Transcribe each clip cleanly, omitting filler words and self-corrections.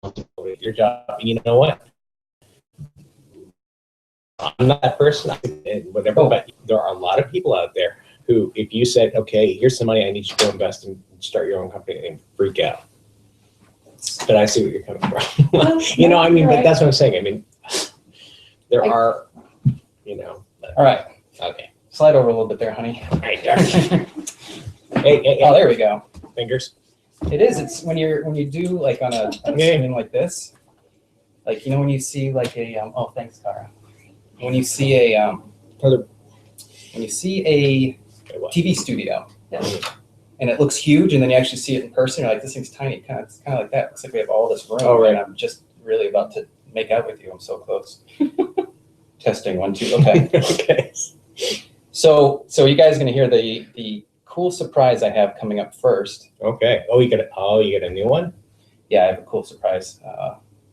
at your job. And you know what? I'm not that person, whatever, but there are a lot of people out there who, if you said, okay, here's some money, I need you to go invest and start your own company, and freak out. But I see where you're coming from. You know, I mean, but that's what I'm saying. I mean, there are, you know. All right. Okay. Slide over a little bit there, honey. Right there. Hey, oh, there we go. Fingers. It is. It's when you do like on a screen like this, like, you know, when you see like a oh, thanks, Cara. When you see a TV studio, and it looks huge, and then you actually see it in person, you're like, this thing's tiny. It's kind of like that. It looks like we have all this room, and I'm just really about to make out with you. I'm so close. Testing 1 2. Okay. Okay. So you guys are gonna hear the cool surprise I have coming up first. Okay. You get a new one? Yeah, I have a cool surprise.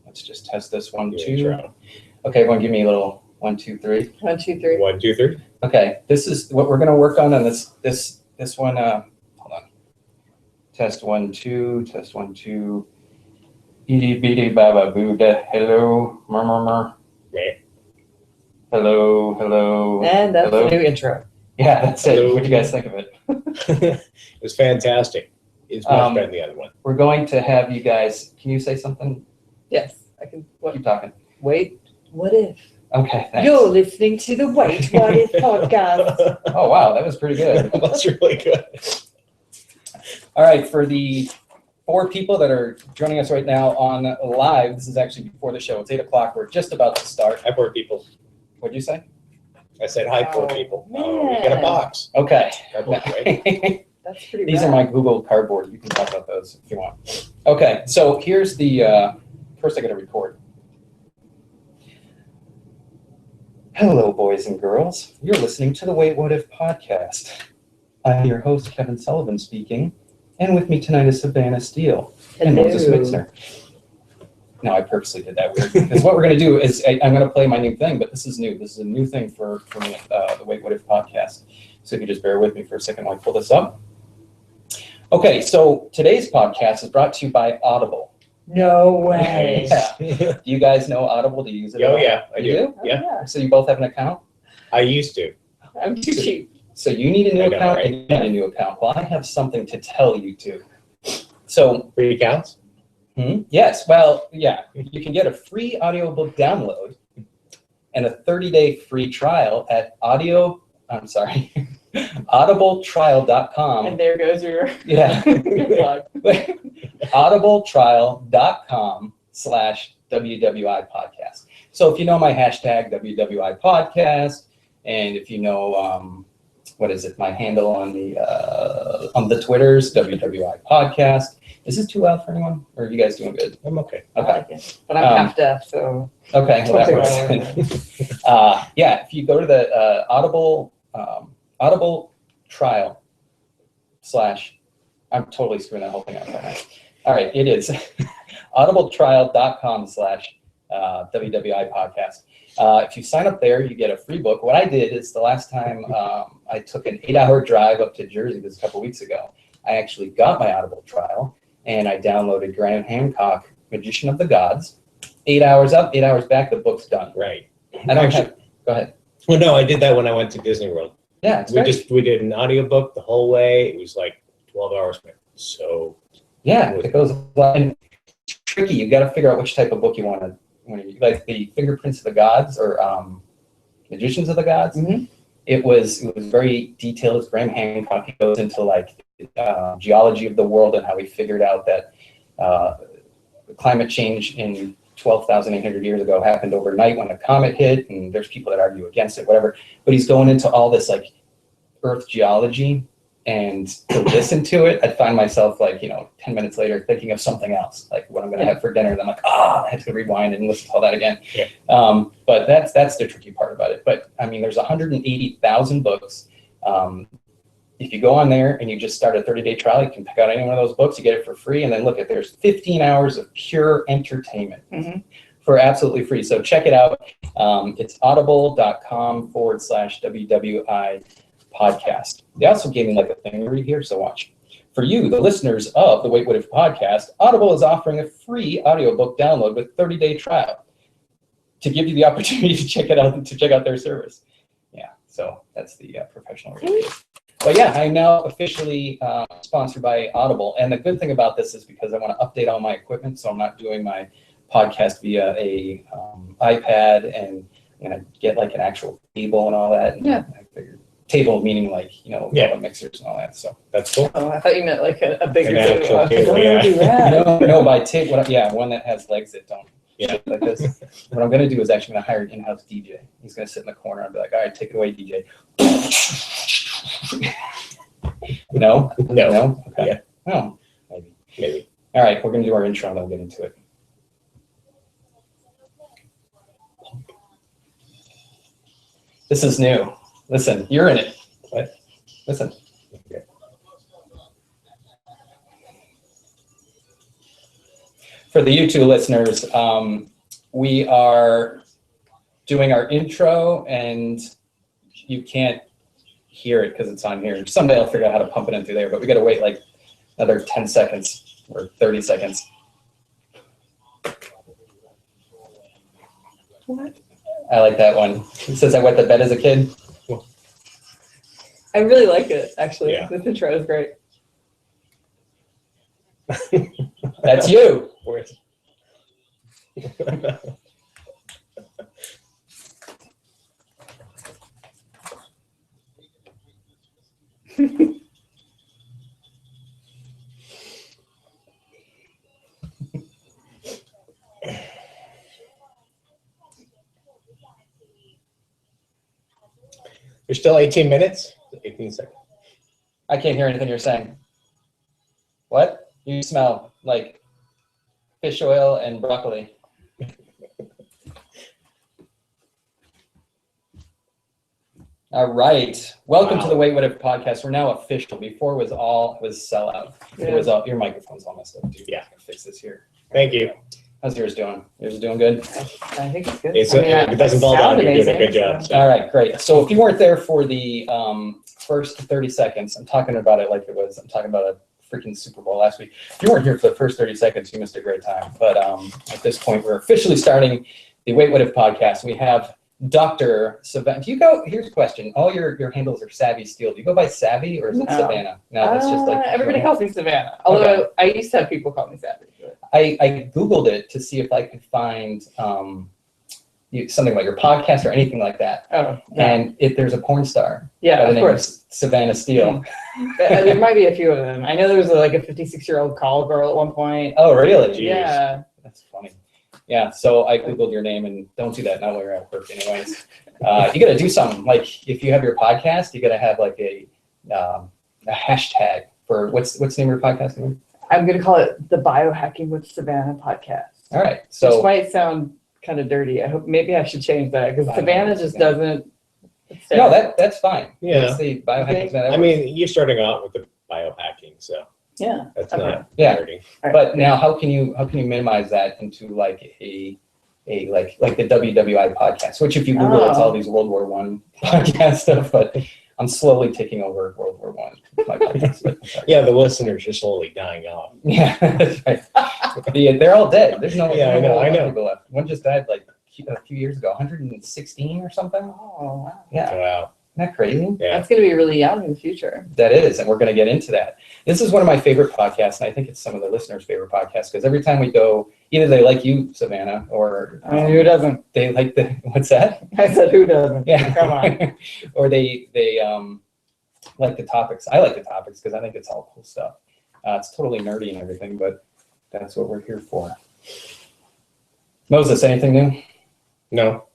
Let's just test this 1 2. Okay, everyone, give me a little 1 2 3. 1 2 3. 1 2 3. Okay, this is what we're gonna work on this one. Hold on. Test 1 2. Test 1 2. Itty bitty baba Buddha. Hello, murmur. Yeah. Hello. And that's the new intro. Yeah, that's it. What do you guys think of it? It was fantastic. It's much better than the other one. We're going to have you guys. Can you say something? Yes, I can. Keep talking. Wait, what if? Okay, thanks. You're listening to the Wait, What If podcast. Oh, wow, that was pretty good. That's really good. All right, for the 4 people that are joining us right now on live, this is actually before the show. It's 8 o'clock. We're just about to start. Hi, 4 people. What'd you say? I said hi, 4 people. Man. We get a box. Okay. Right? That's pretty These rad. are my Google Cardboard. You can talk about those if you want. Okay, so here's the, first I got to record. Hello, boys and girls. You're listening to the Wait, What If podcast. I'm your host, Kevin Sullivan speaking, and with me tonight is Savanna Steele and Moses Mitzner. No, I purposely did that weird, because what we're going to do is I'm going to play my new thing, but this is new. This is a new thing for me, the Wait, What If podcast. So if you just bear with me for a second while I pull this up. Okay, so today's podcast is brought to you by Audible. No way. Yeah. Do you guys know Audible? Do you use it? Oh, yeah, I do. Oh, Yeah. So you both have an account? I used to. I'm too cheap. So you need a new I know, account right? and you need a new account. Well, I have something to tell you too. So, Free accounts? yes, well, yeah, you can get a free audiobook download and a 30-day free trial at audibletrial.com. And there goes your Yeah. plug. audibletrial.com/WWI podcast. So if you know my hashtag WWI podcast, and if you know what is it, my handle on the Twitters, WWI podcast. Is this too loud for anyone, or are you guys doing good? I'm okay. I like it. But I'm half deaf, so. Okay, well, that Totally works. Yeah, if you go to the Audible trial / I'm totally screwing that whole thing up right now. All right, it is audibletrial.com/WWI podcast. If you sign up there, you get a free book. What I did is the last time I took an 8-hour drive up to Jersey, this a couple weeks ago, I actually got my Audible trial and I downloaded Graham Hancock, Magician of the Gods. 8 hours up, 8 hours back, the book's done. Right. I don't have, go ahead. Well, no, I did that when I went to Disney World. Yeah, it's great. We did an audiobook the whole way. It was like 12 hours. So Yeah, it goes and it's tricky. You got to figure out which type of book you want to. Like the Fingerprints of the Gods or Magicians of the Gods. Mm-hmm. It was very detailed. It's Graham Hancock. He goes into like geology of the world and how he figured out that climate change in 12,800 years ago happened overnight when a comet hit, and there's people that argue against it, whatever. But he's going into all this like Earth geology, and to listen to it, I'd find myself like, 10 minutes later thinking of something else, like what I'm going to have for dinner. And I'm like, I had to rewind and listen to all that again. Yeah. But that's the tricky part about it. But I mean, there's 180,000 books. If you go on there and you just start a 30-day trial, you can pick out any one of those books, you get it for free. And then look at, there's 15 hours of pure entertainment for absolutely free. So check it out. It's audible.com/WWI podcast. They also gave me like a thing to read here, so watch. For you, the listeners of the Wait What If podcast, Audible is offering a free audiobook download with 30-day trial to give you the opportunity to check out their service. Yeah, so that's the professional review. But yeah, I'm now officially sponsored by Audible. And the good thing about this is because I want to update all my equipment, so I'm not doing my podcast via a iPad and get like an actual table and all that. And Yeah. I figured table meaning like, mixers and all that. So That's cool. Oh, I thought you meant like a bigger An table. actual table, What yeah. would be rad? no, by table, one that has legs that don't. Yeah. Like this. What I'm going to do is actually going to hire an in-house DJ. He's going to sit in the corner and be like, all right, take it away, DJ. No? No. Okay. Yeah. Oh, Maybe. all right, we're going to do our intro and then we'll get into it. This is new. Listen, you're in it. What? Listen. Okay. For the YouTube listeners, we are doing our intro and you can't hear it because it's on here. Someday I'll figure out how to pump it into there, but we got to wait like another 10 seconds or 30 seconds. What? I like that one. It says I wet the bed as a kid. I really like it, actually. Yeah. This intro is great. That's you. Where's There's still 18 minutes? 18 seconds. I can't hear anything you're saying. What? You smell like fish oil and broccoli. All right. Welcome to the Wait What If podcast. We're now official. Before it was sellout. It was all, your microphone's all messed up, dude. Yeah. I'll fix this here. Thank you. How's yours doing? Yours is doing good? I think it's good. If I mean, it doesn't fall down, sound you're doing a amazing, good job. so- All right, great. So if you weren't there for the first 30 seconds, I'm talking about it like I'm talking about a freaking Super Bowl last week. If you weren't here for the first 30 seconds, you missed a great time. But at this point, we're officially starting the Wait What If podcast. We have Dr. Savanna. Here's a question. All your handles are Savvy Steele. Do you go by Savvy or is it No. Savannah? No, that's just like. everybody calls me Savannah. Although I used to have people call me Savage. But I Googled it to see if I could find something about your podcast or anything like that. oh, no. And there's a porn star Yeah, by the of name course. of Savanna Steele. There might be a few of them. I know there was like a 56-year-old call girl at one point. Oh, really? Jeez. Yeah. That's funny. Yeah, so I Googled your name, and don't do that, not while you're at work anyways. You got to do something. Like, if you have your podcast, you got to have like a hashtag for, what's the name of your podcast name? I'm going to call it the Biohacking with Savannah podcast. All right, Which so, might sound kind of dirty. I hope maybe I should change that because Biohacking Savannah just Savannah. doesn't. no, that's fine. Yeah. That's the biohacking. Okay. I mean, you're starting out with the biohacking, so Yeah. that's Okay. not Yeah. dirty. All right. But now, how can you minimize that into like a like the WWI podcast? Which, if you Google, it's all these World War I podcast stuff. But I'm slowly taking over World War I. My podcast, but sorry. Yeah, the listeners are slowly dying off. Yeah, that's right. They're all dead. There's no. Yeah, no I know. people left. One just died like a few years ago, 116 or something. Oh, wow. Yeah, Wow. isn't that crazy? Yeah. That's going to be really young in the future. That is, and we're going to get into that. This is one of my favorite podcasts, and I think it's some of the listeners' favorite podcasts because every time we go, either they like you, Savannah, or I mean, who doesn't? they like the what's that? I said, who doesn't? Yeah, Come on. or they like the topics. I like the topics because I think it's all cool stuff. It's totally nerdy and everything, but that's what we're here for. Moses, anything new? No.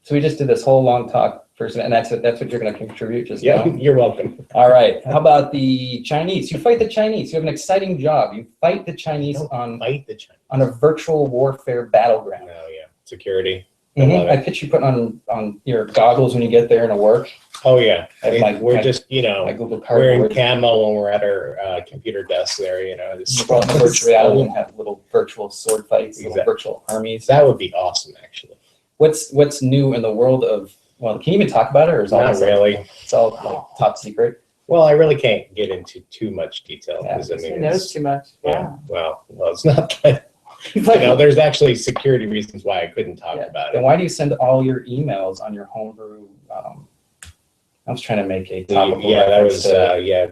So we just did this whole long talk first, and that's what you're going to contribute just Yeah, now. you're welcome. All right. How about the Chinese? You fight the Chinese. You have an exciting job. You fight the Chinese on Fight the China. a virtual warfare battleground. No, yeah. Security. I love I it. picture you putting on your goggles when you get there and to work. Oh, yeah. Like my- We're my- just, My Google wearing Cardboard. camo when we're at our computer desk there, just Well, virtual reality and have little virtual sword fights, little Exactly. virtual armies. That would be awesome, actually. What's new in the world of? Well, can you even talk about it, or is all Not this, really. It's all like top secret. Well, I really can't get into too much detail Yeah, because I He mean, knows too much. yeah. Wow. Well, it's not that. He's like, There's actually security reasons why I couldn't talk Yeah. about Then it. why do you send all your emails on your homebrew? I was trying to make a topical Yeah, that reference was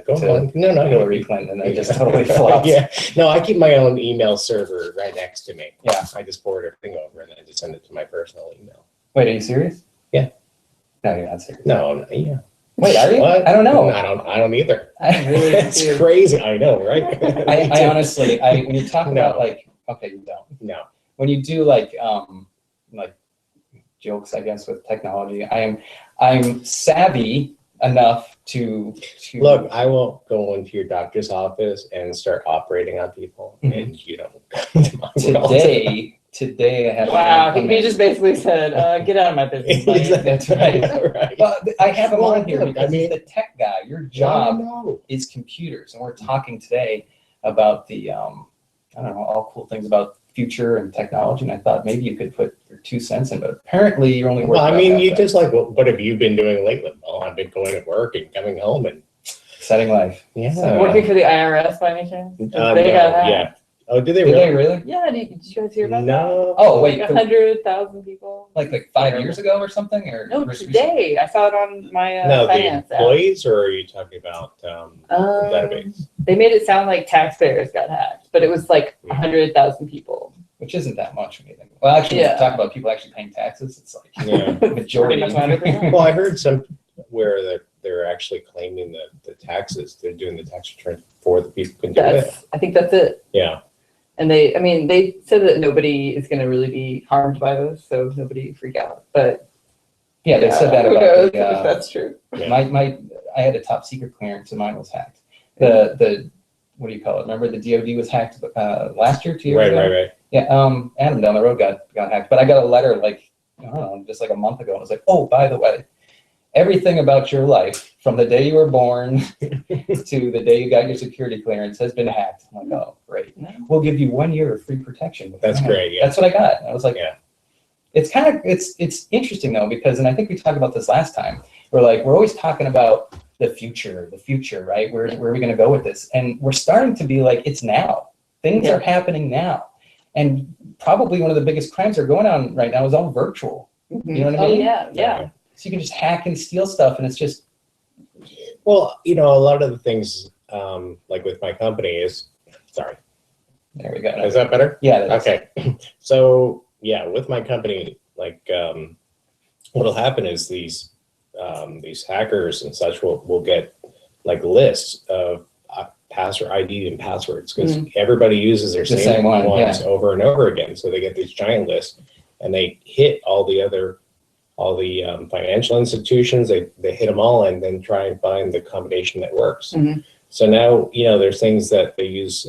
go to on. No, Hillary Clinton, and I just totally flopped. Yeah, no, I keep my own email server right next to me. Yeah. I just forward everything over and then I just send it to my personal email. Wait, are you serious? Yeah. No, you're not serious. No, yeah. Wait, are you? What? I don't know. I don't either. I'm really It's confused. crazy. I know, right? I honestly, when you talk No. about like, okay, you don't. No. When you do like jokes, I guess, with technology, I'm savvy enough to Look, I won't go into your doctor's office and start operating on people, Mhm. and you don't. Today I had a Wow, man come he in. just basically said, "Get out of my business." buddy." That's right. right. Well, I have him Well, on here look, because I mean- he's the tech guy. Your job No. is computers, and we're talking today about the I don't know, all cool things about future and technology. And I thought maybe you could put your 2 cents in, but apparently you're only working. Well, I about mean, that you stuff. just like, what have you been doing lately? Well, I've been going to work and coming home and Setting life. yeah. Working for the IRS by any chance? 'Cause No, they got hacked. yeah. Oh, did they Did really? they really? Yeah, did you guys hear about that? No. Oh, wait, Like 100,000 people. like 5 years ago or something, or No, just today. I saw it on my No, the finance app. employees, or are you talking about database? They made it sound like taxpayers got hacked, but it was like 100,000 people. which isn't that much or anything. Well, actually, when Yeah. you talk about people actually paying taxes, it's like Yeah. the majority. Pretty much 100%. Well, I heard some where they're actually claiming the taxes. They're doing the tax returns before the people can do it. I think that's it. Yeah. And they said that nobody is going to really be harmed by this, so nobody freak out. But Yeah, they said that who about knows the, if that's true. Yeah. I had a top secret clearance and mine was hacked. The what do you call it? Remember the DoD was hacked last year, 2 years ago? Right. Yeah, Adam down the road got hacked, but I got a letter like, I don't know, just like a month ago. And it was like, oh, by the way, everything about your life from the day you were born to the day you got your security clearance has been hacked. I'm like, oh, great. We'll give you 1 year of free protection. That's great. Yeah. That's what I got. I was like, Yeah. It's kind of, it's interesting though, because, and I think we talked about this last time, we're always talking about the future, right? Where are we going to go with this? And we're starting to be like, it's now. Things Yeah. are happening now. And probably one of the biggest crimes that are going on right now is all virtual. You know what I mean? Oh, yeah. So you can just hack and steal stuff, and it's just, Well, a lot of the things, like with my company is, sorry, there we go. is that better? Yeah. That's, Okay. So yeah, with my company, like, what'll happen is these hackers and such will get like lists of password ID and passwords because everybody uses their The same same one, ones yeah. over and over again. So they get these giant lists and they hit all the financial institutions. They hit them all and then try and find the combination that works. Mhm. So now, there's things that they use,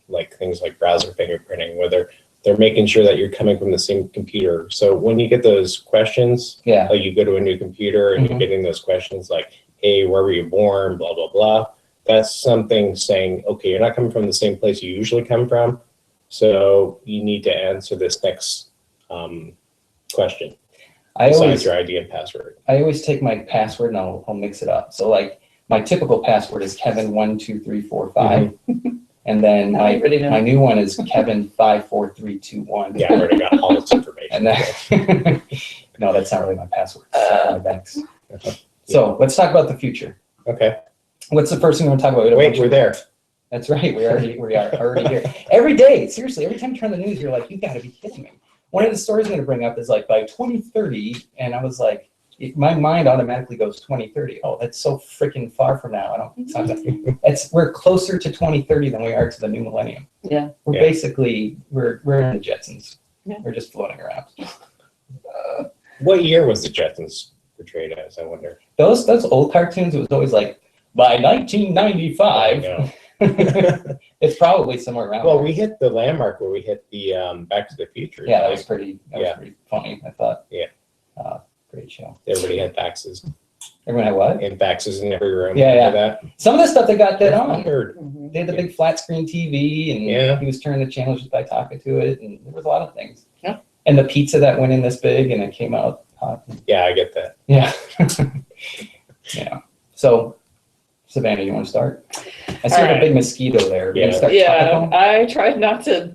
like things like browser fingerprinting, where they're making sure that you're coming from the same computer. So when you get those questions, yeah. like you go to a new computer and Mhm. you're getting those questions like, hey, where were you born, blah, blah, blah. That's something saying, okay, you're not coming from the same place you usually come from. So you need to answer this next question besides your ID and password. I always take my password and I'll mix it up. So like my typical password is Kevin12345. And then I already know. my new one is Kevin54321. Yeah, I already got all this information. And then, no, that's not really my password. It's my bank's. So let's talk about the future. Okay. What's the first thing we're going to talk about? We had a Wait, bunch we're of- there. That's right. We are already here. Every day, seriously, every time you turn on the news, you're like, you got to be kidding me. One of the stories I'm going to bring up is like by 2030, and I was like, my mind automatically goes 2030. Oh, that's so freaking far from now. We're closer to 2030 than we are to the new millennium. Yeah. We're Yeah. basically we're in the Jetsons. Yeah. We're just floating around. What year was the Jetsons portrayed as, I wonder? Those old cartoons, it was always like by I 1995. know. It's probably somewhere around. Well, there. we hit the landmark where we hit the Back to the Future. Yeah, that like, was pretty Yeah. funny, I thought. Yeah. Great show. everybody had faxes. Everyone had what? And faxes in every room. Yeah, Remember yeah. that? Some of the stuff they got that on. Weird. Mhm. They had the big flat screen TV, and Yeah. he was turning the channels just by talking to it, and there was a lot of things. Yeah. And the pizza that went in this big, and it came out hot. Yeah, I get that. Yeah. Yeah. So Savannah, you want to start? I see a big mosquito there. Yeah. I tried not to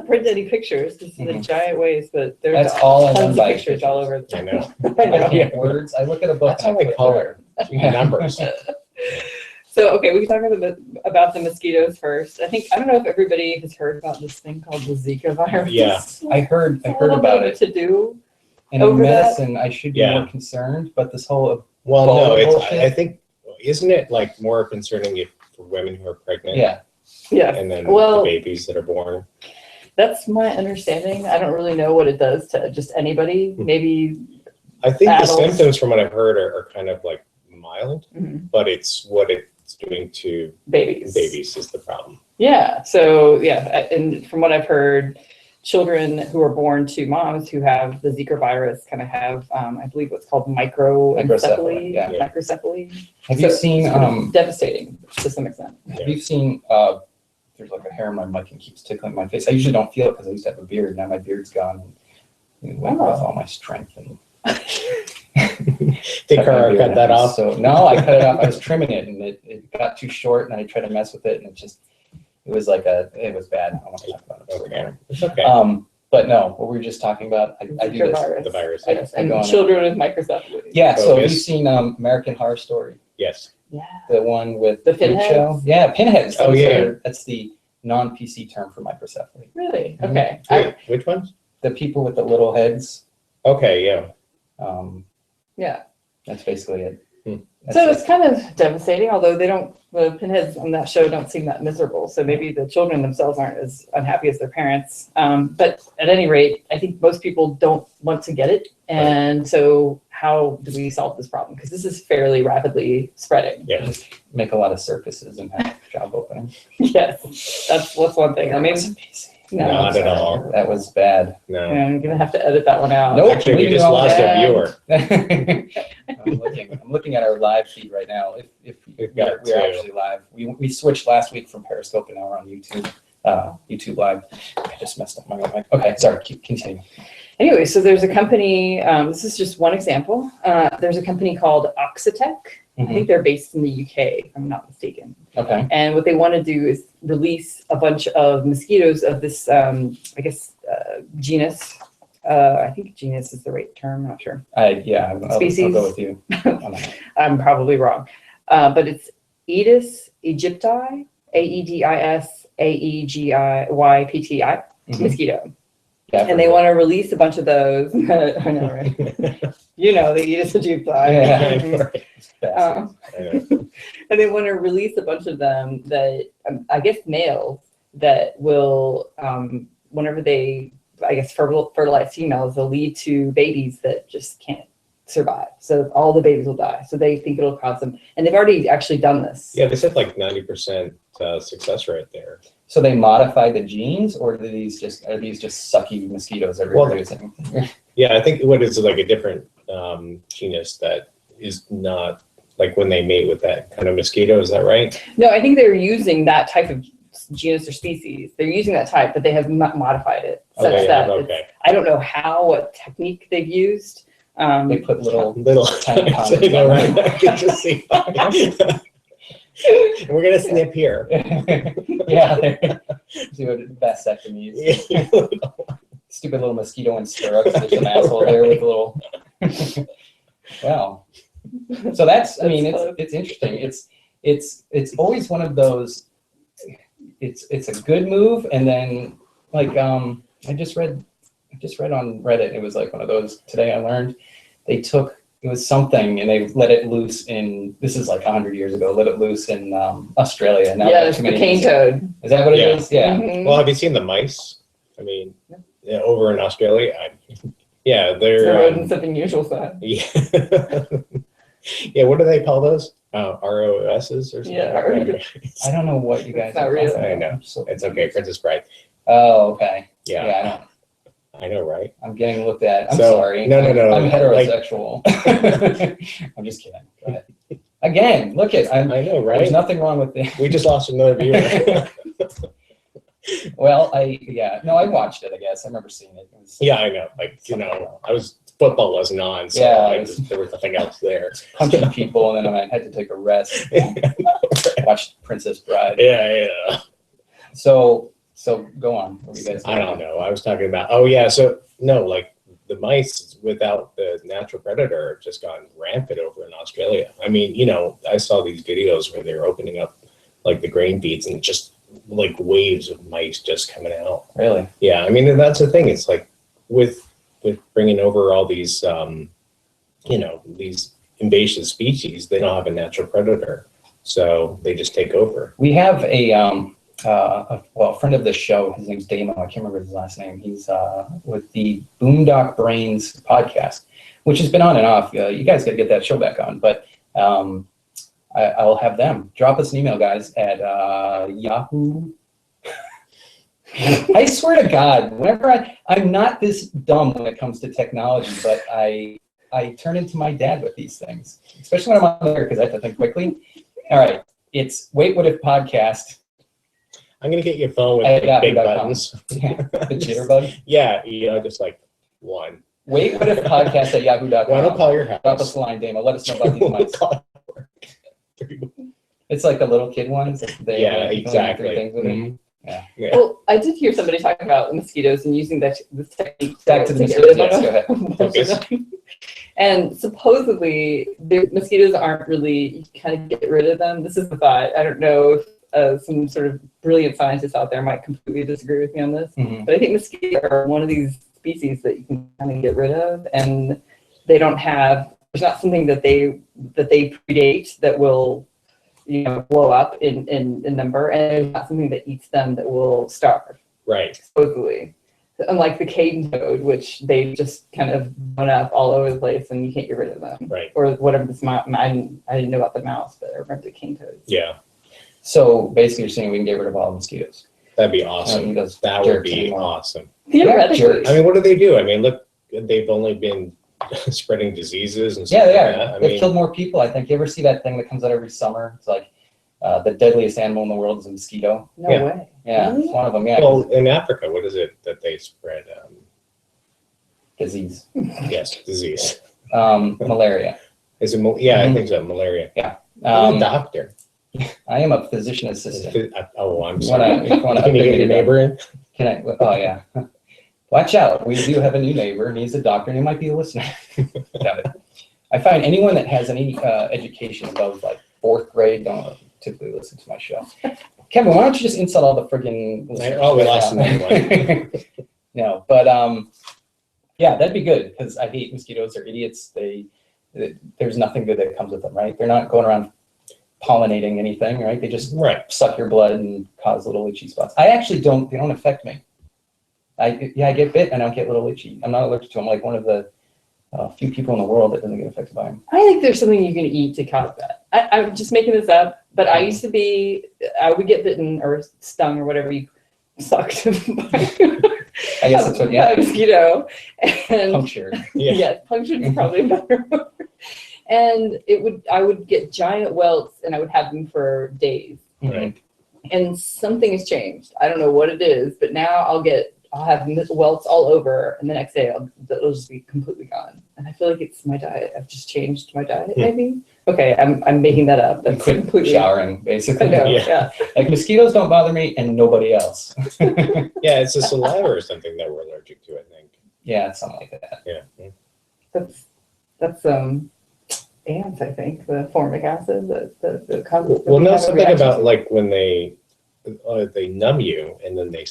print any pictures because of the giant waste, but there's That's all I tons know of by pictures all over. I know. I know. I can't words. I look at a book. That's how they color numbers. So, okay, we can talk about the mosquitoes first. I don't know if everybody has heard about this thing called the Zika virus. Yeah. I heard about it. To do. And in medicine, I should be more concerned, but this whole well, no, it's bullshit. I think isn't it like more concerning for women who are pregnant? Yeah. Yeah. And then the babies that are born. That's my understanding. I don't really know what it does to just anybody. Maybe. I think adults. the symptoms, from what I've heard, are kind of like mild, but it's what it's doing to babies. Babies is the problem. Yeah. So and from what I've heard, children who are born to moms who have the Zika virus kind of have, I believe, what's called microencephaly. Yeah. Microcephaly. Have you seen? Devastating to some extent. Have you seen? There's like a hair on my mic and keeps tickling my face. I usually don't feel it because I used to have a beard. Now my beard's gone. And went with all my strength and. Did Cara cut that off? So no, I cut it off. I was trimming it and it got too short, and I tried to mess with it, and it was bad. I don't want to talk about it. Okay. It's okay. But no, what we were just talking about, I do this. Virus. The virus. Yes. And children with microcephaly. Yeah. So have you seen American Horror Story? Yes. Yeah. The one with the pinheads. Yeah, pinheads. Oh yeah. That's the non-PC term for microcephaly. Really? Okay. Wait, which ones? The people with the little heads. Okay. Yeah. Yeah. That's basically it. So it's kind of devastating, although the pinheads on that show don't seem that miserable. So maybe the children themselves aren't as unhappy as their parents. But at any rate, I think most people don't want to get it. And so how do we solve this problem? Because this is fairly rapidly spreading. Yeah. Just make a lot of circuses and have job openings. Yes. That's one thing. I mean, Not at all. That was bad. No. I'm going to have to edit that one out. Nope. Actually, we just lost a viewer. I'm looking at our live feed right now. If we're two. actually live, we switched last week from Periscope and now we're on YouTube. YouTube Live. I just messed up my mic. Okay, sorry. Continue. Anyway, so there's a company. This is just one example. There's a company called Oxitec. I think they're based in the UK, if I'm not mistaken. Okay. And what they want to do is release a bunch of mosquitoes of this, genus. I think genus is the right term. I'm not sure. Species. I'll go with you. I'm probably wrong. But it's Aedes aegypti, Aedis aegypti mosquito. Yeah, and they want to release a bunch of those. I know, right? The Aedes aegypti. And they want to release a bunch of them that, I guess, males that will, whenever they, I guess, fertilize females, they'll lead to babies that just can't survive. So all the babies will die. So they think it'll cause them. And they've already actually done this. Yeah, they said like 90% success rate there. So they modify the genes, or are these just sucky mosquitoes everybody's using? Yeah, I think what is like a different genus that is not like when they mate with that kind of mosquito. Is that right? No, I think they're using that type of genus or species. They're using that type, but they have modified it such that I don't know what technique they've used. They put little tiny condoms on, right? I can just see. And we're gonna snip here. Yeah, do vasectomies. Stupid little mosquito in stirrups. There's an asshole there with a little. Wow. So that's. I mean, it's interesting. It's always one of those. It's a good move, and then like I just read on Reddit. It was like one of those. Today I learned they took. It was something, and they let it loose in. This is like 100 years ago. Let it loose in Australia. Now it's the cane toad. Is that what it is? Yeah. Mm-hmm. Well, have you seen the mice? I mean, over in Australia, they're rodents of unusual size. Yeah. Yeah. What do they call those? ROSs or something? Yeah. I don't know what you guys. Not real. I know. It's okay, Princess Bride. Oh, okay. Yeah. Yeah, I know. I know, right? I'm getting looked at. I'm sorry. No. I'm heterosexual. I'm just kidding. Go ahead. Again, look at. I know, right? There's nothing wrong with it. We just lost another viewer. Well, I watched it. I guess I remember seeing it. Yeah, I know. Like I was football wasn't on, so Yeah, there was nothing else there. punching people, and then I had to take a rest. Watched Princess Bride. Yeah. So go on. What were you guys I don't know. I was talking about. Oh yeah. So no, like the mice without the natural predator have just gone rampant over in Australia. I mean, I saw these videos where they're opening up like the grain beads and just like waves of mice just coming out. Really? Yeah. I mean, and that's the thing. It's like with bringing over all these, these invasive species, they don't have a natural predator, so they just take over. We have a friend of the show. His name's Damo. I can't remember his last name. He's with the Boondock Brains podcast, which has been on and off. You guys got to get that show back on. But I'll have them drop us an email, guys, at Yahoo. I swear to God, whenever I'm not this dumb when it comes to technology, but I turn into my dad with these things, especially when I'm on there because I have to think quickly. All right, it's Wait What If Podcast. I'm gonna get your phone with the big buttons. The jitterbug. Yeah, just like one. Wait What If Podcast at yahoo.com. Why don't call your house? Drop us a line, Damo. Let us know about these mice. It's like the little kid ones. Yeah, exactly. Things with it. Yeah. Well, I did hear somebody talk about mosquitoes and using this technique. Back to the get mosquitoes. rid of Yes, them. go ahead. Okay. And supposedly, the mosquitoes aren't really, you kind of get rid of them. This is the thought. I don't know if some sort of brilliant scientists out there might completely disagree with me on this, but I think mosquitoes are one of these species that you can kind of get rid of, and they don't have, there's not something that they predate that will blow up in number, and there's not something that eats them that will starve. Right. Supposedly. Unlike the cane toad, which they just kind of run up all over the place and you can't get rid of them. Right. Or whatever this I didn't know about the mouse, but I remember the cane toads. Yeah. So basically you're saying we can get rid of all the mosquitoes. That'd be awesome. That would be awesome. Theoretically. I mean, what do they do? I mean, look, they've only been spreading diseases and stuff. Yeah, they like are. that. They've killed more people, I think. You ever see that thing that comes out every summer? It's like the deadliest animal in the world is a mosquito. No Yeah. way. Yeah, Really? it's one of them. Yeah, Well, in Africa, what is it that they spread? disease. Yes, disease. Malaria. Is it? Yeah, I think so. Malaria. I'm a doctor. I am a physician assistant. Oh, I'm You sorry. wanna Can you get update your it? neighbor in? Can I? Oh yeah. Watch out. We do have a new neighbor, and he's a doctor, and he might be a listener. Got it. I find anyone that has any education above like 4th grade don't typically listen to my show. Kevin, why don't you just insult all the friggin' listeners? Oh, we lost another No, but yeah, that'd be good because I hate mosquitoes. They're idiots. There's nothing good that comes with them, right? They're not going around pollinating anything, right? They just suck your blood and cause little itchy spots. I actually they don't affect me. I get bit and I don't get little itchy. I'm not allergic to them. I'm like one of the few people in the world that doesn't get affected by them. I think there's something you can eat to cause that. I'm just making this up, but I used to I would get bitten or stung or whatever you sucked by I guess that's what, a mosquito. And puncture. yes, punctured is probably a better word. And I would get giant welts and I would have them for days. Right. And something has changed. I don't know what it is, but now I'll have welts all over, and the next day it'll just be completely gone. And I feel like it's my diet. I've just changed my diet, maybe. Okay, I'm making that up. You That's quit completely showering, basically. I know, Yeah. yeah. Like mosquitoes don't bother me and nobody else. Yeah, it's a saliva or something that we're allergic to, I think. Yeah, it's something like that. Yeah. That's ants, I think, the formic acid that causes. Well, no, something about like when they numb you and then they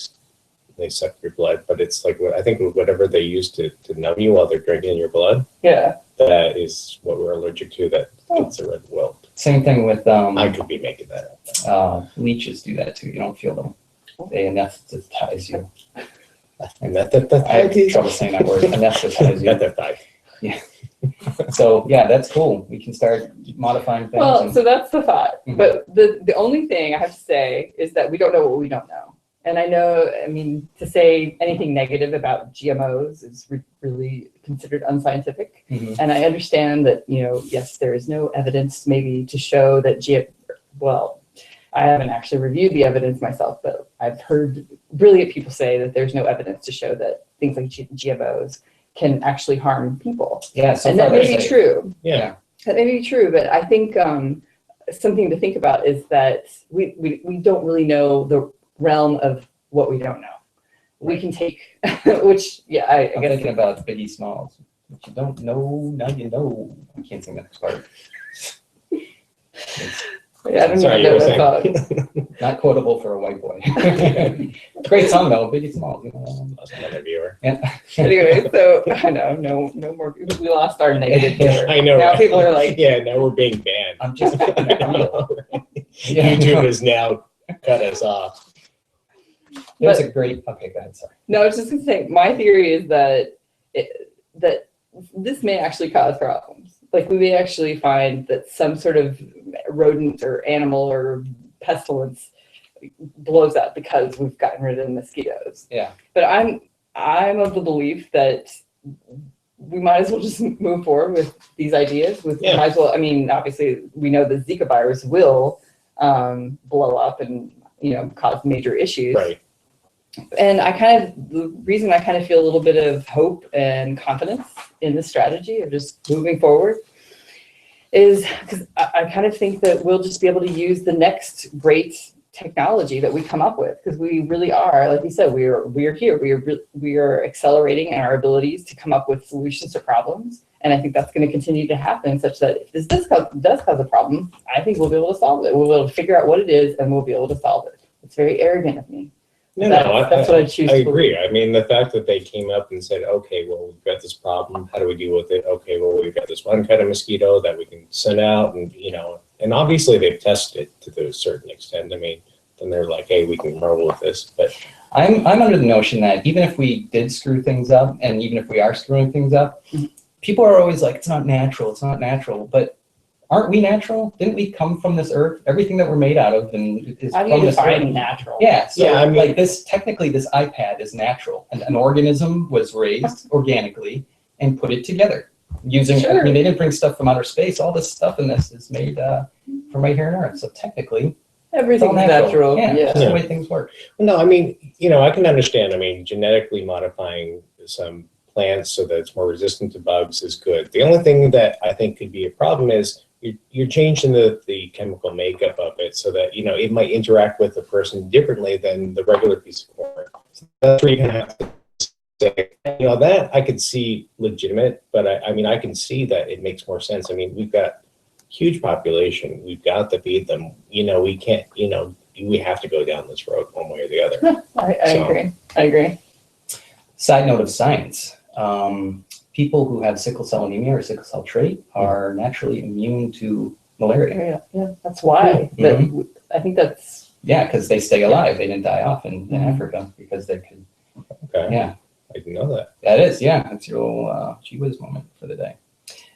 suck your blood, but it's like I think whatever they use to numb you while they're drinking your blood. Yeah. That is what we're allergic to. That gets a red welt. Same thing with I could be making that up. leeches do that too. You don't feel them. They anesthetize you. And I have trouble saying that word. Anesthetize you. Yeah. So yeah, that's cool. We can start modifying things. Well, so that's the thought. Mhm. But the only thing I have to say is that we don't know what we don't know. And I know, to say anything negative about GMOs is really considered unscientific. Mhm. And I understand that, yes, there is no evidence maybe to show that I haven't actually reviewed the evidence myself, but I've heard brilliant people say that there's no evidence to show that things like GMOs can actually harm people. Yeah, so And far that may they're be safe. true. Yeah. That may be true, but I think something to think about is that we don't really know the realm of what we don't know. We can take, which, yeah, I I'm guess. thinking about Biggie Smalls. What you don't know, now you know. I can't sing the next part. Yeah, I don't Sorry, know you were that saying. Not quotable for a white boy. Great song though, Biggie Smalls. You know. Lost another viewer. Anyway, so I know, no more. We lost our negative viewer. I know. Now right? people are like, yeah, now we're being banned. I'm just keeping it real. Yeah, YouTube has now cut us off. There's a great. Okay, go ahead. Sorry. no, I was just gonna say, my theory is that that this may actually cause problems. Like we may actually find that some sort of rodent or animal or pestilence blows up because we've gotten rid of the mosquitoes. Yeah. But I'm of the belief that we might as well just move forward with these ideas. Might as well. I mean, obviously, we know the Zika virus will blow up and cause major issues. Right. And the reason I kind of feel a little bit of hope and confidence in the strategy of just moving forward is because I kind of think that we'll just be able to use the next great technology that we come up with, because we really are, like you said, we are here. We are accelerating in our abilities to come up with solutions to problems. And I think that's going to continue to happen, such that if this does cause a problem, I think we'll be able to solve it. We'll be able to figure out what it is and we'll be able to solve it. It's very arrogant of me. That's what I choose. I agree. I mean, the fact that they came up and said, okay, well, we've got this problem. How do we deal with it? Okay, well, we've got this one kind of mosquito that we can send out, and and obviously they've tested it to a certain extent. I mean, then they're like, hey, we can roll with this. But I'm under the notion that even if we did screw things up, and even if we are screwing things up, people are always like, it's not natural. But aren't we natural? Didn't we come from this earth? Everything that we're made out of is How do from you this earth. define natural? Yeah, so Yeah, I mean- like this iPad is natural. An organism was raised organically and put it together using, Sure. I mean, they didn't bring stuff from outer space. All this stuff in this is made from right here on Earth. So technically, Everything's it's all natural. Yeah, Yeah. that's the way things work. no, I mean, I can understand. I mean, genetically modifying some plants so that it's more resistant to bugs is good. The only thing that I think could be a problem is you're changing the chemical makeup of it so that it might interact with the person differently than the regular piece of corn. So that's where you're gonna have to say, that I could see legitimate, but I mean I can see that it makes more sense. I mean, we've got huge population, we've got to feed them. We can't. We have to go down this road one way or the other. I agree. Side note of science. People who have sickle cell anemia or sickle cell trait are naturally immune to malaria. Yeah, that's why. Mhm. I think that's. Yeah, because they stay alive. They didn't die off in Africa because they could. Okay. Yeah, I didn't know that. that is. Yeah, that's your little gee whiz moment for the day.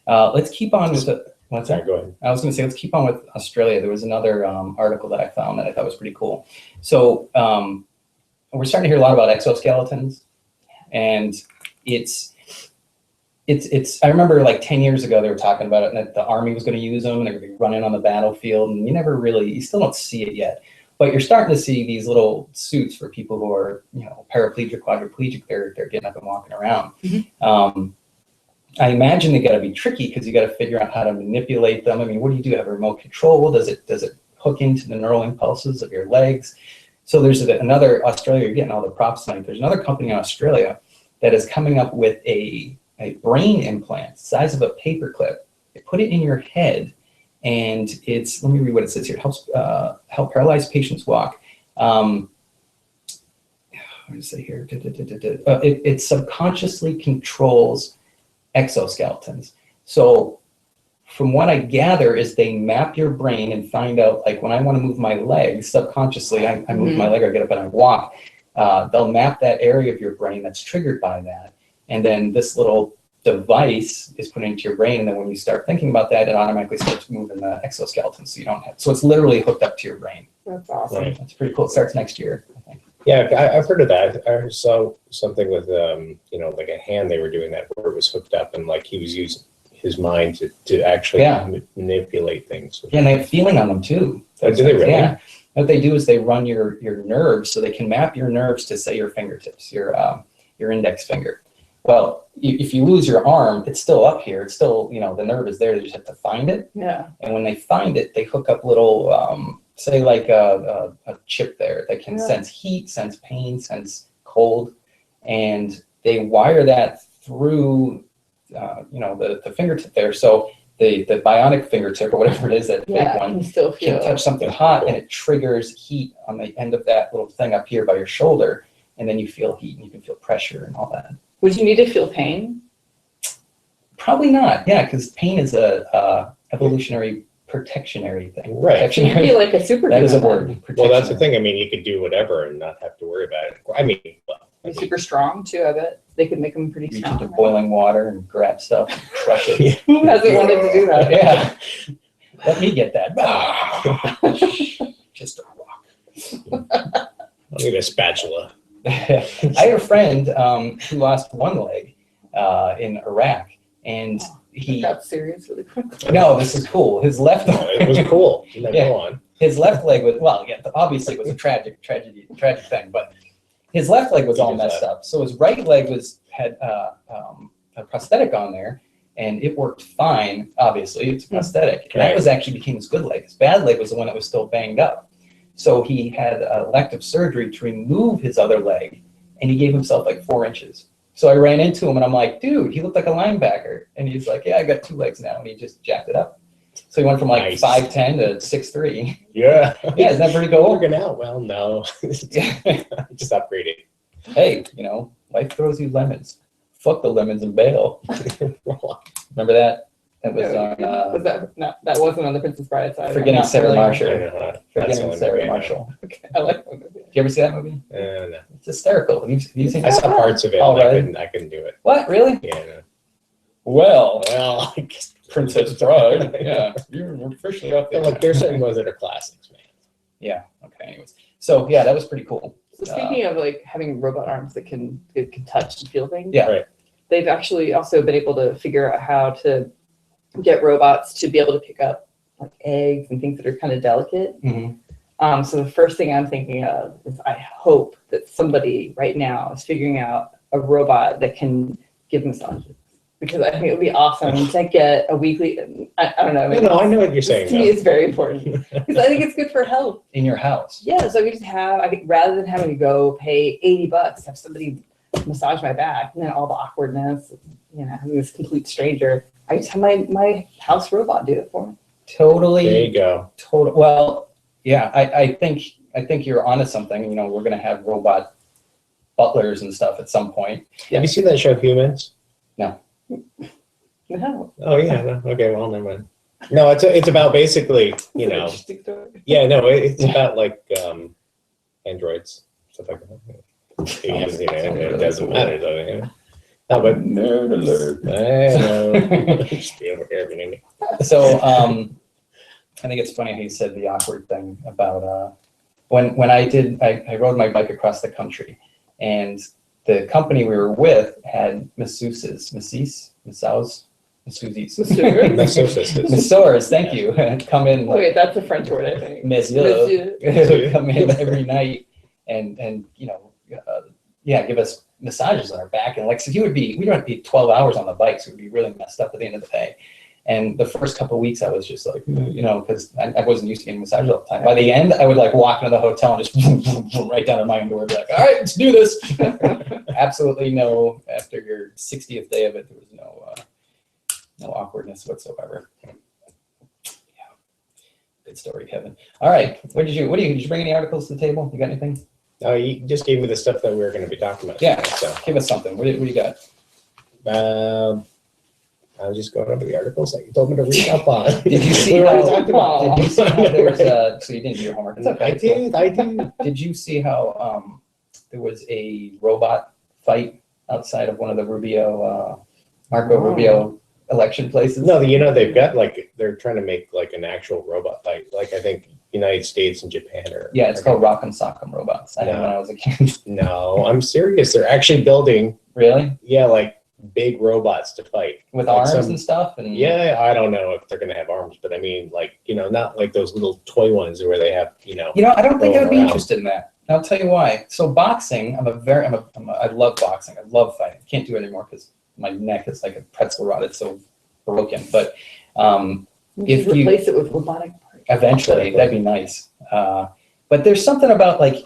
Let's keep on with the. What's that? Sorry, go ahead. I was going to say, let's keep on with Australia. There was another article that I found that I thought was pretty cool. So we're starting to hear a lot about exoskeletons, and it's. I remember like 10 years ago, they were talking about it and that the army was going to use them and they're going to be running on the battlefield. And you still don't see it yet, but you're starting to see these little suits for people who are, paraplegic, quadriplegic. They're getting up and walking around. Mm-hmm. I imagine they got to be tricky because you got to figure out how to manipulate them. I mean, what do you do? Have a remote control? Does it hook into the neural impulses of your legs? So there's another Australia, you're getting all the props tonight. There's another company in Australia that is coming up with a brain implant, size of a paperclip. They put it in your head, and let me read what it says here. It helps help paralyzed patients walk. What does it say here? It subconsciously controls exoskeletons. So from what I gather is they map your brain and find out, like when I want to move my legs subconsciously, I move my leg, I get up and I walk. They'll map that area of your brain that's triggered by that. And then this little device is put into your brain, and then when you start thinking about that, it automatically starts moving the exoskeleton. So it's literally hooked up to your brain. That's awesome. Right. That's pretty cool. It starts next year, I think. Yeah, I've heard of that. I saw something with, like a hand they were doing that where it was hooked up and like he was using his mind to actually manipulate things. Yeah, and they have feeling on them too. Oh, do they really? Yeah. What they do is they run your nerves, so they can map your nerves to say your fingertips, your index finger. Well, if you lose your arm, it's still up here. It's still, the nerve is there. They just have to find it. Yeah. And when they find it, they hook up little, say like a chip there that can sense heat, sense pain, sense cold. And they wire that through, the fingertip there. So the bionic fingertip or whatever it is, that big one, you still feel can touch something hot and it triggers heat on the end of that little thing up here by your shoulder. And then you feel heat and you can feel pressure and all that. Would you need to feel pain? Probably not. Yeah, because pain is a evolutionary protectionary thing. Right. So you'd be like a superhuman. That is a word. Well, that's the thing. I mean, you could do whatever and not have to worry about it. I mean, Be super strong too, I bet. They could make them pretty Reach strong. into boiling water and grab stuff, and crush it. Who hasn't wanted to do that? Yeah. Let me get that. Just a rock. I'll need a spatula. I had a friend who lost one leg in Iraq, and he. Got serious really quick. No, this is cool. His left. It was cool. Go on. His left leg was obviously it was a tragic thing, but his left leg was all messed up. So his right leg had a prosthetic on there, and it worked fine. Obviously, it's a prosthetic. And that was actually became his good leg. His bad leg was the one that was still banged up. So he had elective surgery to remove his other leg, and he gave himself like 4 inches. So I ran into him, and I'm like, dude, he looked like a linebacker. And he's like, yeah, I got 2 legs now, and he just jacked it up. So he went from like 5'10" to 6'3". Yeah. Yeah, isn't that pretty cool? Working out. Well, no. Just upgraded. Hey, life throws you lemons. Fuck the lemons and bail. Remember that? That was on. Was that no? That wasn't on the Princess Bride side. Forgetting Sarah Marshall. Forgetting Sarah Marshall. Okay, I like that movie. Did you ever see that movie? No. It's hysterical. Have you seen I saw parts of it. Oh, really? I couldn't do it. What? Really? Yeah. No. Well, Well, I guess Princess Bride. Yeah, you're officially up there. look, there's certain ones that are classics, man. Yeah. Okay. Anyways, so yeah, that was pretty cool. So speaking of like having robot arms that can touch and feel things, Yeah. Right. they've actually also been able to figure out how to get robots to be able to pick up like eggs and things that are kind of delicate. Mm-hmm. So the first thing I'm thinking of is I hope that somebody right now is figuring out a robot that can give massages. Because I think it would be awesome to get a weekly, I don't know. No, I know what you're saying. To me, it's very important. Because I think it's good for health. In your house. Yeah, so I could just I think rather than having to go pay $80, have somebody massage my back, and then all the awkwardness, having this complete stranger. I just have my house robot do it for me. Totally. There you go. Well, yeah, I think you're onto something. We're going to have robot butlers and stuff at some point. Have you seen that show, Humans? No. Oh yeah. No. Okay. Well, never mind. No, it's about basically, Yeah. No, it's about like androids, stuff like that. It doesn't matter though. No, but nerd alert. I know. Just be over here, maybe. So I think it's funny how you said the awkward thing about when I rode my bike across the country, and the company we were with had masseuses, masseurs, thank you, come in. Wait, that's a French word, I think. Masseur. Come in every night and give us massages on our back. And so we don't be 12 hours on the bike, so we'd be really messed up at the end of the day. And the first couple of weeks I was just like, because I wasn't used to getting massages all the time. By the end, I would like walk into the hotel and just boom, right down to my own door, be like, all right, let's do this. Absolutely no, after your 60th day of it, there was no awkwardness whatsoever. Yeah. Good story, Kevin. All right. Did you bring any articles to the table? You got anything? Oh, you just gave me the stuff that we were going to be talking about. Yeah. So give us something. What do you got? I was just going over the articles that you told me to read up on. Did you see how there was so you didn't do your homework? It's okay. I did. Did you see how there was a robot fight outside of one of the Marco Rubio election places? No, they've got they're trying to make like an actual robot fight. Like I think United States and Japan are. Yeah, it's called Rock'em Sock'em Robots. I know when I was a kid. No, I'm serious. They're actually building. Really? Yeah, like big robots to fight with arms and stuff. And yeah, I don't know if they're gonna have arms, but I mean, not like those little toy ones where they have. I don't think I'd be interested in that. I'll tell you why. So boxing, I love boxing. I love fighting. I can't do it anymore because my neck is like a pretzel rod. It's so broken. But if you replace it with robotic parts. eventually, that'd be nice. But there's something about like,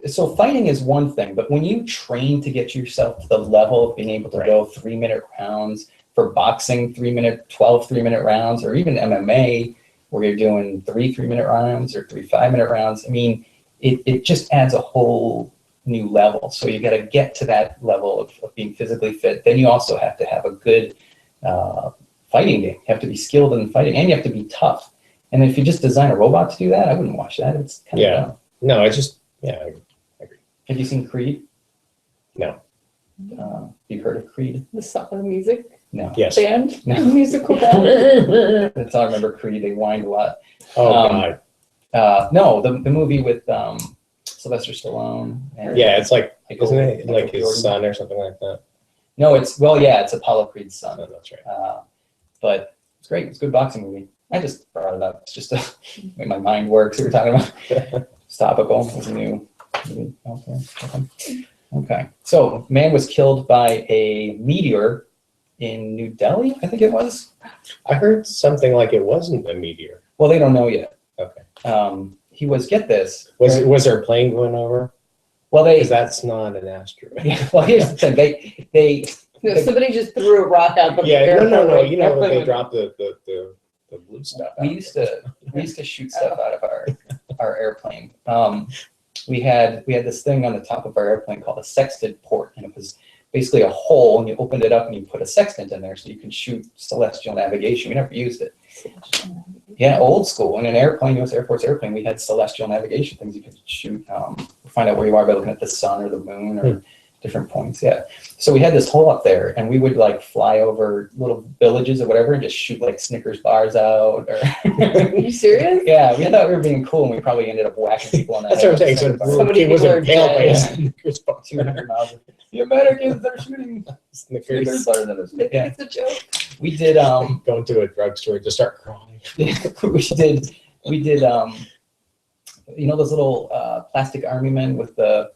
so fighting is one thing, but when you train to get yourself to the level of being able to go 3-minute rounds, for boxing, 12 3-minute rounds, or even MMA, where you're doing 3 3-minute rounds or 3 5-minute rounds, I mean, it just adds a whole new level. So you got to get to that level of being physically fit. Then you also have to have a good fighting game. You have to be skilled in fighting, and you have to be tough. And if you just design a robot to do that, I wouldn't watch that. It's kind of dumb. No, I agree. Have you seen Creed? No. You've heard of Creed? The song, the music No. Yes. band, No. musical band. That's all I remember. Creed. They whined a lot. Oh, God. No, the movie with Sylvester Stallone. And, Yeah, it's like, Michael- isn't it like Michael his Jordan. son or something like that? No, it's Apollo Creed's son. Oh, that's right. But it's great. It's a good boxing movie. I just brought it up. It's just the way my mind works. We were talking about it's topical. It's a new movie out there. Okay. So, man was killed by a meteor in New Delhi, I think it was. I heard something like it wasn't a meteor. Well, they don't know yet. Okay. He was, get this. Was there a plane going over? Well, Because that's not an asteroid. well, here's the thing. They No, somebody just threw a rock out the Yeah, airport. no. You know, Airplane they would- dropped the blue stuff. we out used to shoot stuff out of our airplane. We had this thing on the top of our airplane called a sextant port, and it was basically a hole, and you opened it up and you put a sextant in there so you can shoot celestial navigation. We never used it. Yeah, old school. In an airplane, U.S. Air Force airplane, we had celestial navigation things you could shoot, find out where you are by looking at the sun or the moon or different points. Yeah. So we had this hole up there, and we would like fly over little villages or whatever and just shoot like Snickers bars out. Or Are you serious? yeah, we thought we were being cool, and we probably ended up whacking people on the That's head what I'm with saying. So Snickers bars. Somebody he was people are impaled by a dead. Snickers bar. 200 miles. The Americans are shooting Snickers Snickers. bars at us. I think Yeah, it's a joke. we did. Going to a drugstore, just start crying. we did. You know those little plastic army men with the.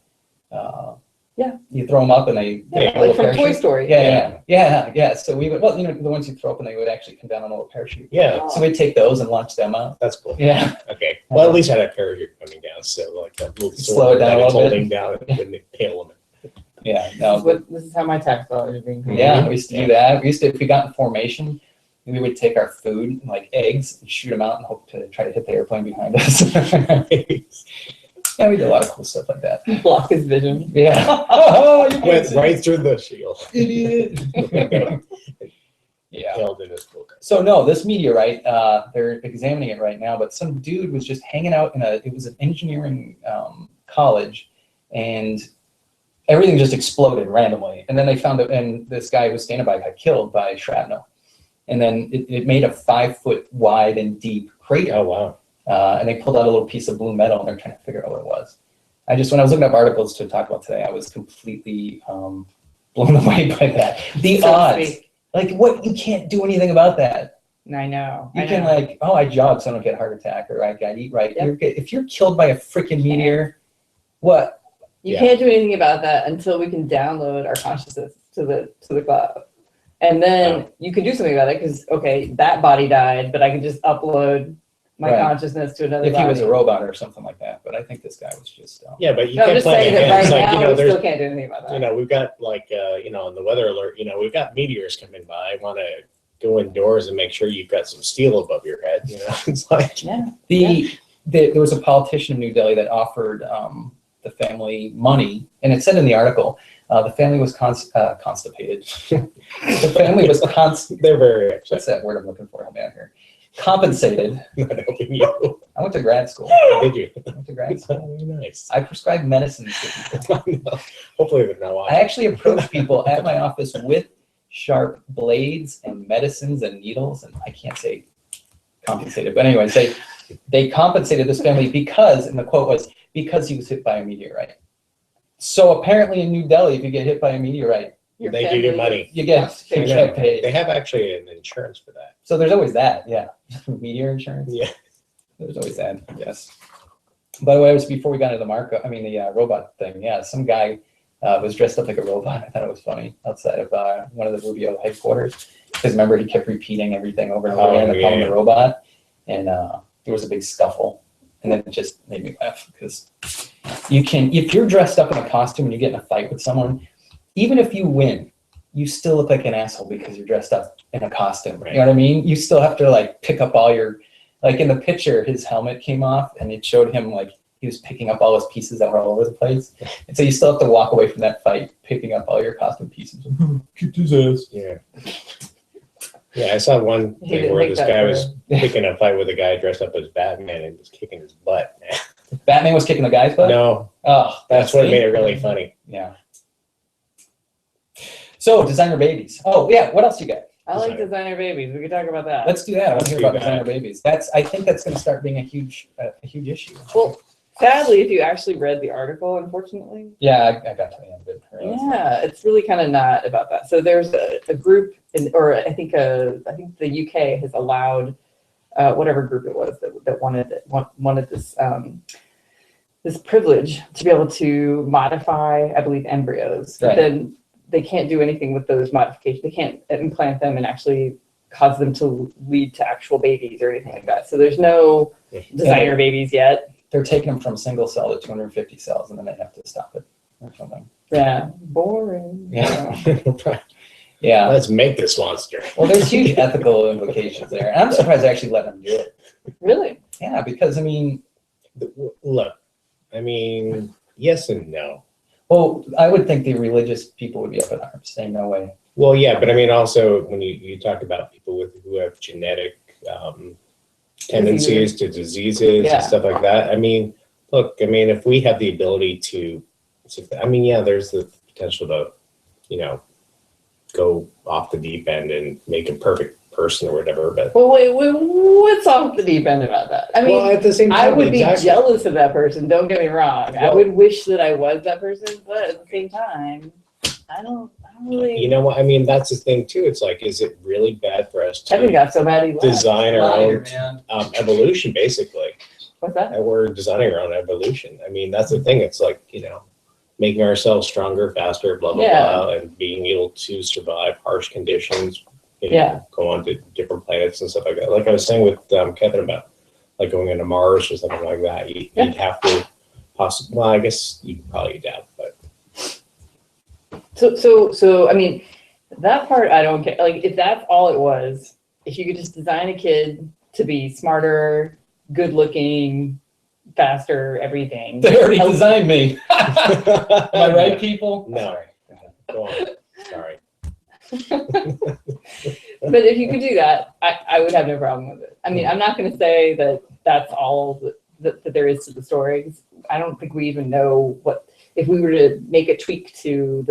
Yeah. You throw them up and they. Yeah, have a like little from Toy parachute. Story. Yeah. So we would, well, you know, the ones you throw up and they would actually come down on a little parachute. Yeah, So we'd take those and launch them out. that's cool. Yeah. Okay. Well, at least I had a parachute coming down, so like that little Slow it sword down that a it's little bit. holding down, it wouldn't impale him. Yeah. This No. is this is how my tax dollars are being paid. Yeah, we used to do that. We used to, if we got in formation, we would take our food, like eggs, and shoot them out and hope to try to hit the airplane behind us. Yeah, we did a lot of cool stuff like that. Block his vision. Yeah. Oh, you Went right through the shield. idiot. Yeah. Held in his book. So no, this meteorite, they're examining it right now, but some dude was just hanging out it was an engineering college, and everything just exploded randomly. And then they found and this guy who was standing by got killed by shrapnel. And then it made a 5-foot wide and deep crater. Oh wow. And they pulled out a little piece of blue metal, and they're trying to figure out what it was. When I was looking up articles to talk about today, I was completely blown away by that. The So to odds. speak. Like, what? You can't do anything about that. I know. You I can know. like, oh, I jog so I don't get a heart attack, or I eat right. Yep. If you're killed by a freaking meteor, what? You Yeah. can't do anything about that until we can download our consciousness to the cloud. And then you can do something about it because, okay, that body died, but I can just upload my Right. consciousness to another If body. he was a robot or something like that. But I think this guy was just. Yeah, but you No, I'm can't just plan saying that ahead. right It's like, now, you know, we there's, still can't do anything about that. you know, we've got like, you know, on the weather alert, you know, we've got meteors coming by. I want to go indoors and make sure you've got some steel above your head. You know, it's like, Yeah. There was a politician in New Delhi that offered the family money, and it said in the article, the family was constipated. The family was they're very upset. what's that word I'm looking for? Help me out here. Compensated. Not helping you. I went to grad school. Did you? I went to grad school. Very nice. I prescribed medicines to people. I know. Hopefully they're not I watching. actually approached people at my office with sharp blades and medicines and needles, and I can't say compensated, but anyways, they compensated this family because, and the quote was, because he was hit by a meteorite. So apparently in New Delhi, if you get hit by a meteorite, Your They give you family money. you get I know. paid. They have actually an insurance for that. So there's always that, yeah. Meteor insurance. Yeah. There's always that, yes. By the way, it was before we got into the robot thing. Yeah, some guy was dressed up like a robot. I thought it was funny outside of one of the Rubio headquarters. Because remember, he kept repeating everything over and over again and calling the robot. And there was a big scuffle. And then it just made me laugh because if you're dressed up in a costume and you get in a fight with someone, even if you win, you still look like an asshole because you're dressed up in a costume. Right. You know what I mean? You still have to like pick up all your, like in the picture, his helmet came off and it showed him like he was picking up all his pieces that were all over the place. And so you still have to walk away from that fight, picking up all your costume pieces. Kick his ass. Yeah. Yeah, I saw one thing where this guy was picking a fight with a guy dressed up as Batman and was kicking his butt. Batman was kicking the guy's butt? No. Oh, that's what made it really funny. Yeah. So, designer babies. Oh, yeah. What else you got? I like designer babies. We could talk about that. Let's do that. I want to hear about designer babies. I think that's going to start being a huge issue. Well, sadly, if you actually read the article, unfortunately. Yeah, I got to the end of it. Yeah, it's really kind of not about that. So there's a group, I think the UK has allowed whatever group it was that wanted this privilege to be able to modify, I believe, embryos. Right. But then they can't do anything with those modifications. They can't implant them and actually cause them to lead to actual babies or anything like that. So there's no designer babies yet. They're taking them from single cell to 250 cells, and then they have to stop it or something. Yeah, boring. Yeah. Yeah. Let's make this monster. Well, there's huge ethical implications there. And I'm surprised they actually let them do it. Really? Yeah, because, I mean... Look, I mean, yes and no. Well, I would think the religious people would be up in arms, saying no way. Well, yeah, but I mean, also, when you talk about people who have genetic tendencies to diseases and stuff like that, I mean, look, I mean, if we have the ability to, I mean, yeah, there's the potential to, go off the deep end and make a perfect person or whatever. But well, wait, what's off the deep end about that? I mean, well, at the same time, I would be jealous of that person. Don't get me wrong. Well, I would wish that I was that person, but at the same time, I don't really. You know what? I mean, that's the thing too. It's like, is it really bad for us Kevin got so mad he left. design our own evolution, basically? What's that? And we're designing our own evolution. I mean, that's the thing. It's like, making ourselves stronger, faster, blah, blah, blah, and being able to survive harsh conditions, go on to different planets and stuff like that. Like I was saying with Kevin about like going into Mars or something like that, you'd have to possibly, well, I guess you could probably adapt, but. So, I mean, that part I don't care. Like, if that's all it was, if you could just design a kid to be smarter, good looking, faster, everything. They already designed me. Am I right, people? No. Go on. Sorry. But if you could do that, I would have no problem with it. I mean, I'm not going to say that that's all that there is to the story. I don't think we even know what, if we were to make a tweak to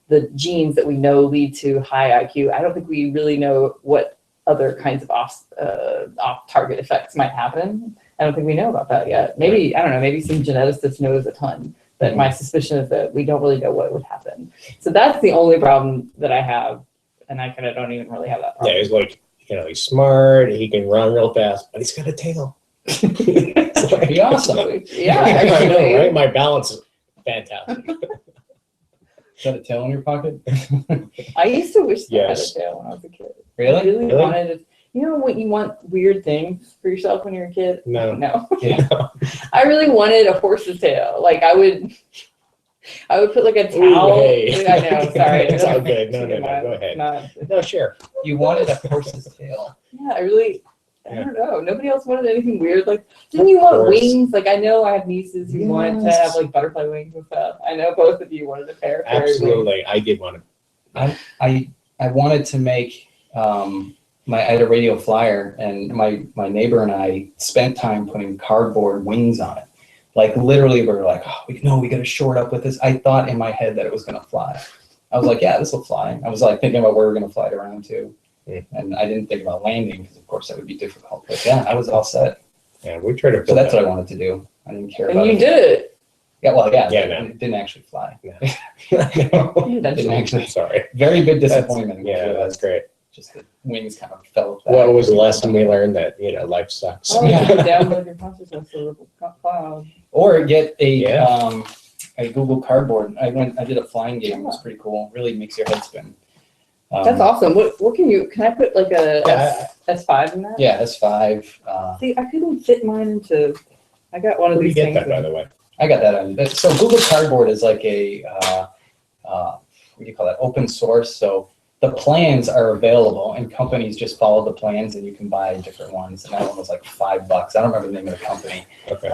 the genes that we know lead to high IQ, I don't think we really know what other kinds of off-target effects might happen. I don't think we know about that yet. Maybe, I don't know, maybe some geneticist knows a ton, but my suspicion is that we don't really know what would happen. So that's the only problem that I have, and I kind of don't even really have that problem. Yeah, he's like, he's smart, he can run real fast, but he's got a tail. It's pretty awesome. Yeah, I know, right? My balance is fantastic. Is that a tail in your pocket? I used to wish that I had a Yes. tail when I was a kid. Really? I really Really? wanted it. You know when you want weird things for yourself when you're a kid? No. No. Yeah. I really wanted a horse's tail. Like I would put like a towel. Ooh, hey. I know, sorry. It's all good. No, go ahead. No, sure. You wanted a horse's tail. Yeah, I don't know. Nobody else wanted anything weird. Like, didn't you want wings? Like, I know I have nieces who wanted to have like butterfly wings and stuff. I know both of you wanted a pair of fairy wings. Absolutely. I did want to. I wanted to make I had a radio flyer, and my neighbor and I spent time putting cardboard wings on it. Like literally, we were like, oh, we got to shore it up with this. I thought in my head that it was going to fly. I was like, yeah, this will fly. I was like thinking about where we're going to fly it around to. And I didn't think about landing because, of course, that would be difficult. But yeah, I was all set. Yeah, we tried to. So that's what I wanted to do. I didn't care about it. And you did it. Yeah, well, yeah. No. It didn't actually fly. No. You Didn't actually. Sorry. Very big disappointment. Yeah, that's great. just the wings kind of fell back. What was the lesson we learned? That, you know, life sucks. Oh, you can download your consciousness to the cloud. Or get a Yeah. a Google Cardboard. I did a flying game. It was pretty cool. Really makes your head spin. That's awesome. What can I put like a Yeah. S5 in that? Yeah, S5. See, I couldn't fit mine into. I got one of Where do you these get things. that, by the way? I got that on. So Google Cardboard is like a what do you call that? Open source. So the plans are available, and companies just follow the plans, and you can buy different ones. And that one was like $5. I don't remember the name of the company. Okay.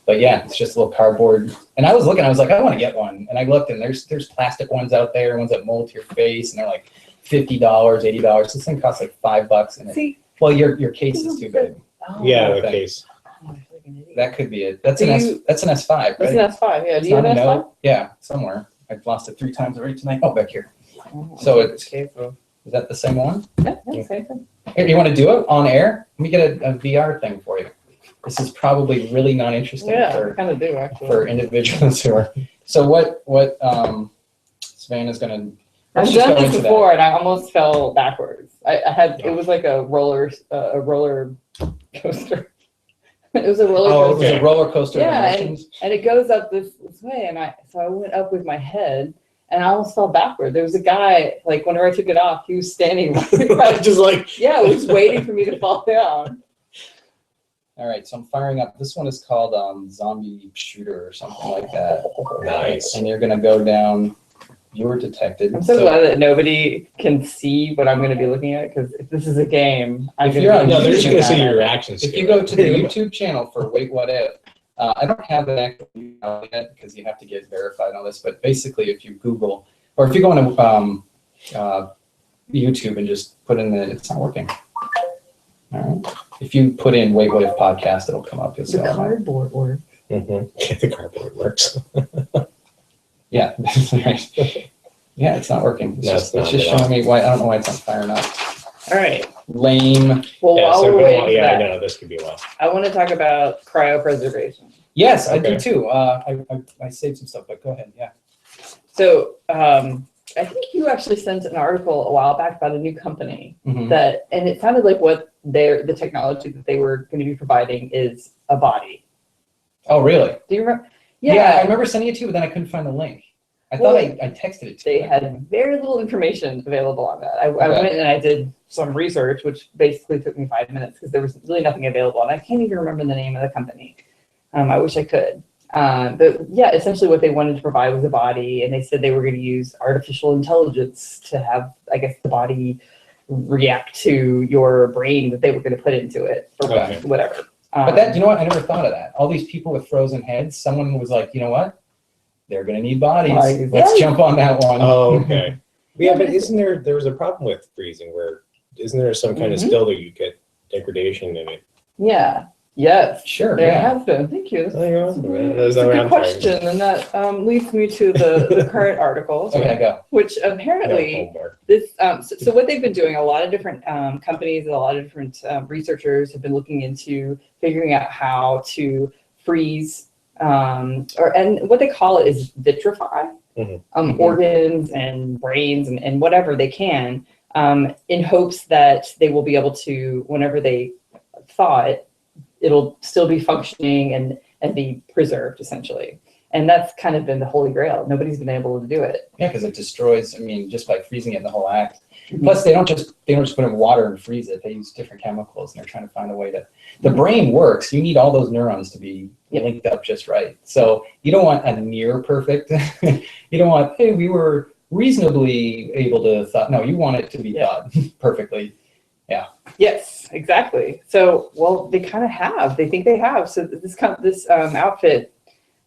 But yeah, it's just a little cardboard. And I was looking, I was like, I want to get one. And I looked, and there's plastic ones out there, ones that mold to your face, and they're like $50, $80. This thing costs like $5, and See, well, your case is too big. oh, Yeah, the okay. case. I'm like an idiot. That could be it. That's Do an you- that's an S5, That's right? an S5. Yeah. Do It's you have not an a S5? note. Yeah, somewhere. I've lost it 3 times already tonight. Oh, back here. Oh, So it's- okay. So, Is that the same one? yeah, same thing. Here, you want to do it on air? Let me get a VR thing for you. This is probably really not interesting Yeah, I for kind of do actually. individuals who are. So what Savannah's gonna. I've let's just done go this into that. before, and I almost fell backwards. I had Oh. it was like a roller coaster. It was a roller Oh, It coaster, was a roller coaster of Yeah, emotions. and it goes up this way, and I went up with my head, and I almost fell backward. There was a guy, like whenever I took it off, he was standing right, Just like, yeah, was waiting for me to fall down. All right, so I'm firing up. This one is called Zombie Shooter or something like that. nice. And you're gonna go down. You were detected. I'm so glad that nobody can see what I'm going to be looking at, because if this is a game, I'm If going you're to on- be No, they're just looking gonna see at your it. reactions. If you go to the YouTube channel for Wait What If, I don't have an actual email yet because you have to get verified and all this, but basically if you Google, or if you go on YouTube and just put in it's not working. All right. If you put in Wait What If podcast, it'll come up. You'll see The all that. cardboard works. Mm-hmm. The cardboard works. Yeah. Right. Yeah, it's not working. It's No, just, it's it's not just at all. showing me why. I don't know why it's not firing up. All right. Lame. Well, Yeah, while so we're go waiting on. for Yeah, I that, know, this could be a while. I want to talk about cryopreservation. Yes, I do Okay. too. I saved some stuff, but go ahead. Yeah. So I think you actually sent an article a while back about a new company Mhm. that, and it sounded like what the technology that they were going to be providing is a body. Oh, really? Do you remember? Yeah, I remember sending it to you, but then I couldn't find the link. I thought Well, I texted it to They you. had very little information available on that. I Okay. went and I did some research, which basically took me 5 minutes because there was really nothing available. And I can't even remember the name of the company. I wish I could. But yeah, essentially what they wanted to provide was a body. And they said they were going to use artificial intelligence to have, I guess, the body react to your brain that they were going to put into it or Okay. whatever. But that, you know what? I never thought of that. All these people with frozen heads, someone was like, you know what? They're going to need bodies. Bodies. Let's Yeah. jump on that one. Oh, okay. Yeah, but there was a problem with freezing where, isn't there some kind of Mhm. still that you get degradation in it? Yeah. Yes. Sure. There Yeah. has been. Thank you. Oh, you're welcome. That's a good question, and that leads me to the current article, Okay, go. which apparently this. So what they've been doing, a lot of different companies and a lot of different researchers have been looking into figuring out how to freeze, and what they call it is vitrify Mhm. organs and brains and whatever they can, in hopes that they will be able to, whenever they thaw it, it'll still be functioning and be preserved essentially. And that's kind of been the holy grail. Nobody's been able to do it. Yeah, because it destroys. I mean, just by freezing it, the whole act. Plus, they don't just put in water and freeze it. They use different chemicals, and they're trying to find a way to. The brain works. You need all those neurons to be linked up just right. So you don't want a near perfect. You don't want, hey, we were reasonably able to thought. No, you want it to be thought perfectly. Yeah. Yes, exactly. So, well, they kind of have. They think they have. So this outfit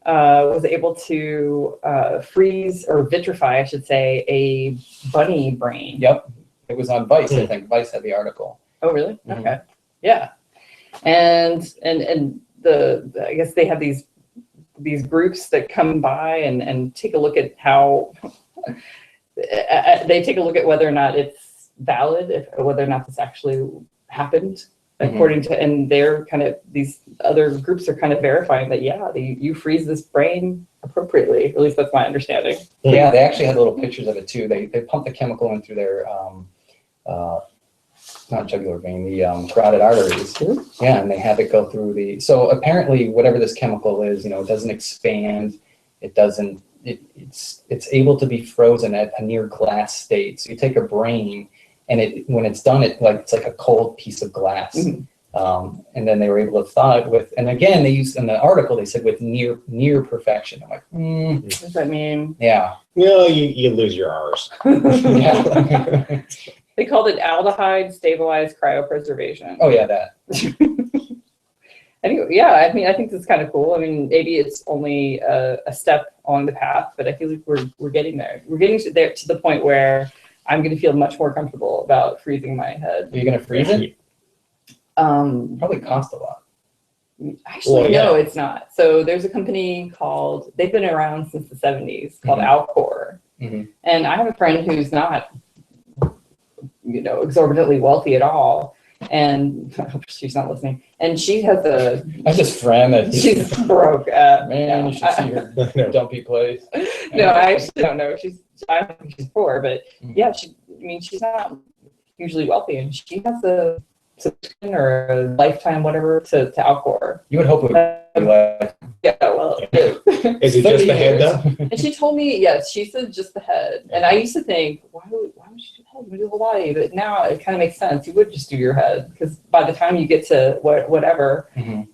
was able to freeze or vitrify, I should say, a bunny brain. Yep. It was on Vice. I think Vice had the article. Oh, really? Mhm. Okay. Yeah. And the I guess they have these groups that come by and take a look at how they take a look at whether or not it's valid, whether or not this actually happened, according to, and they're kind of, these other groups are kind of verifying that, yeah, you freeze this brain appropriately. At least that's my understanding. Yeah, they actually had little pictures of it too. They pumped the chemical in through their not jugular vein, the carotid arteries. Really? Yeah, and they have it go through the. So apparently, whatever this chemical is, it doesn't expand. It doesn't. It's able to be frozen at a near glass state. So you take a brain, and when it's done, it's like a cold piece of glass. Mm-hmm. And then they were able to thaw it with, and again, they used in the article, they said with near perfection. I'm like, What does that mean? yeah. No, you lose your R's. Yeah. They called it aldehyde stabilized cryopreservation. Oh yeah, that. Anyway, yeah, I think this is kind of cool. I mean, maybe it's only a step on the path, but I feel like we're getting there. We're getting to the point where I'm going to feel much more comfortable about freezing my head. Are you gonna freeze it? Probably cost a lot. Actually, Well, yeah. no, it's not. So there's a company they've been around since the 70s called Alcor. Mhm. And I have a friend who's not, exorbitantly wealthy at all. And I hope she's not listening. And she has I have this friend that she's broke. man, you should see her No. dumpy place. No, I actually don't know. I don't think she's poor, but yeah, she's not usually wealthy, and she has a subscription or a lifetime, whatever, to Alcor. You would hope it would be like Yeah, well, it is. Is it just the head though? And she told me, yes, she said just the head. And I used to think, why would she do the head? We do the whole body. But now it kind of makes sense. You would just do your head, because by the time you get to whatever, Mhm.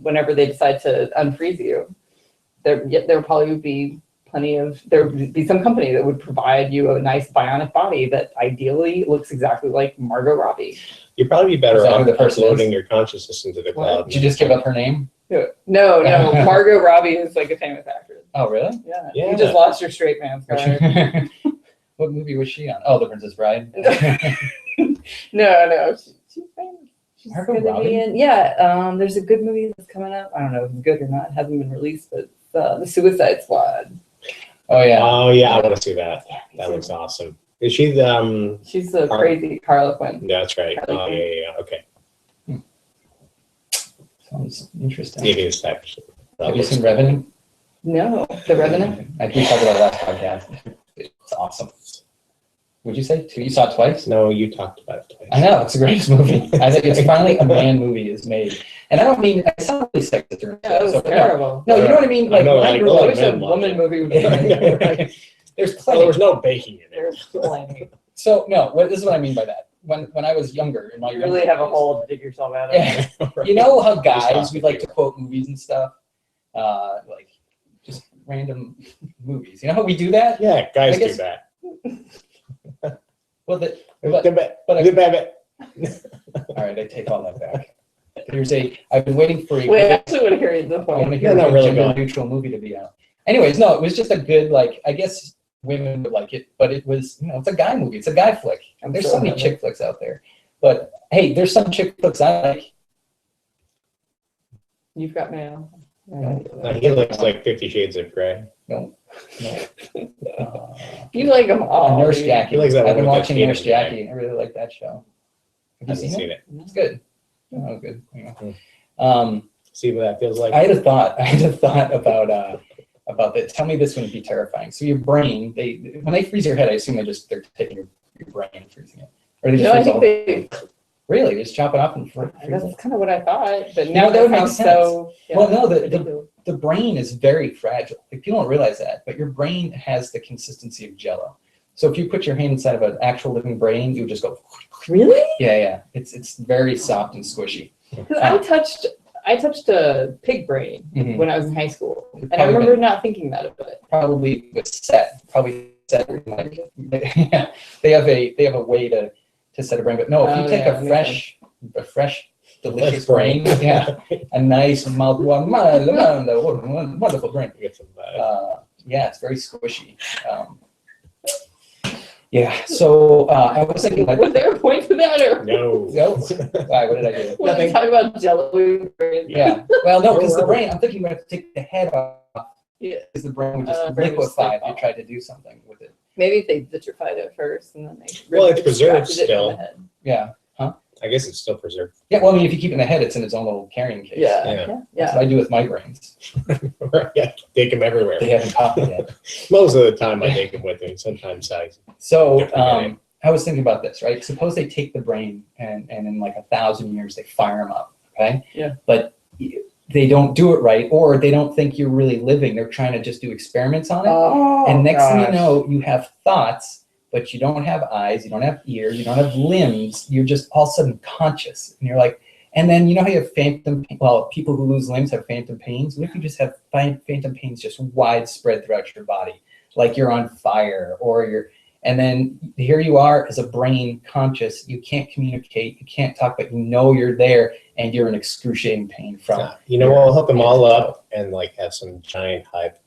whenever they decide to unfreeze you, there probably would be there would be some company that would provide you a nice bionic body that ideally looks exactly like Margot Robbie. You'd probably be better Is that off who the person uploading is? your consciousness into the What? cloud. Did you just give up her name? No, Margot Robbie is like a famous actress. Oh, really? Yeah. Yeah. You just lost your straight man's card. What movie was she on? Oh, The Princess Bride. No, she's famous. She's Margot gonna Robbie? be in. Yeah, there's a good movie that's coming up. I don't know if it's good or not. It hasn't been released, but The Suicide Squad. Oh yeah. Oh yeah, I want to see that. Yeah, That looks awesome. Is she the? She's the Har- crazy Harley Quinn. That's right. Harley Oh Quinn. yeah. Okay. Sounds interesting. It is actually. Have you seen Revenant? No, The Revenant. I think we talked about it last podcast. It's awesome. Would you say? You saw it twice? No, you talked about it twice. I know, it's the greatest movie. I think it's finally a man movie is made. And I don't mean, I sound really sexist. or- Yeah, it was so- terrible. No, you know what I mean? I Like, know, when I like, grew a lot up, of I wish a men watch woman it. movie would Right. There's Well, plenty. there was no baking in it. There's plenty. So, no, this is what I mean by that. When I was younger, in my You really younger have a days- hole to dig yourself out of. Yeah. You know how guys, we like to quote movies and stuff? Like, just random movies. You know how we do that? Yeah, guys I guess- do that. Well, All right, I take all that back. I've been waiting for Wait, I actually want to hear the I want to point. hear Yeah, a no, really gender good. neutral movie to be out. Anyways, no, it was just a good, like, I guess women would like it, but it was, it's a guy movie. It's a guy flick. I'm There's so so many happy. chick flicks out there. But hey, there's some chick flicks I like. You've got mail. No, he looks like 50 Shades of Grey. No. You like them all. Nurse dude. Jackie. He likes that I've been one with watching the Nurse peanut in Jackie. I really like that show. Have I you haven't seen it? seen it. It's good. Oh, good. Yeah. Mm. See what that feels like? I had a thought about that. Tell me this wouldn't be terrifying. So your brain, when they freeze your head, I assume they're taking your brain and freezing it. Or they just No, I freeze all- think really, they just chop it off and freeze that's it. kind of what I thought, but You now know, that would make sounds so. Well, no, ridiculous. the brain is very fragile. Like, people don't realize that, but your brain has the consistency of Jell-O. So if you put your hand inside of an actual living brain, you would just go. Really? Yeah. It's very soft and squishy. 'Cause I touched a pig brain Mhm. when I was in high school, and I Probably remember not thinking that of it. Probably was set. Like, yeah, they have a way to set a brain. But no, if you Oh, take yeah, a that fresh, delicious brain. brain, yeah, a nice wonderful brain. Get some, Yeah, it's very squishy. Yeah, so I was thinking, like, Was there a point to that, or no. no, why, what did I do? when we Nothing. talk about Jello brain? Yeah, well, no, because the Where were we? brain. I'm thinking we have to take the head off Yeah. because the brain would just Brain would liquefy if slip you off. tried to do something with it. Maybe if they vitrified it first, and then they Well, it's preserved extracted it from still. the head. Yeah, I guess it's still preserved. yeah. Well, I mean, if you keep it in the head, it's in its own little carrying case. Yeah, Yeah. yeah, That's yeah. what I do with my brains. Yeah, take them everywhere. They haven't copied yet. Most of the time I take them with me. Sometimes I. So, Yeah, forget it. I was thinking about this, right? Suppose they take the brain and in like 1,000 years they fire them up, okay? Yeah. But they don't do it right, or they don't think you're really living. They're trying to just do experiments on it. Oh, and next thing you gosh. know, you have thoughts, but you don't have eyes, you don't have ears, you don't have limbs. You're just all of a sudden conscious. And you're like, and then you know how you have phantom, well, people who lose limbs have phantom pains. What if you just have phantom pains just widespread throughout your body? Like you're on fire, or and then here you are as a brain conscious. You can't communicate, you can't talk, but you know you're there, and you're in excruciating pain from it. You know, we'll hook them all up and like have some giant hive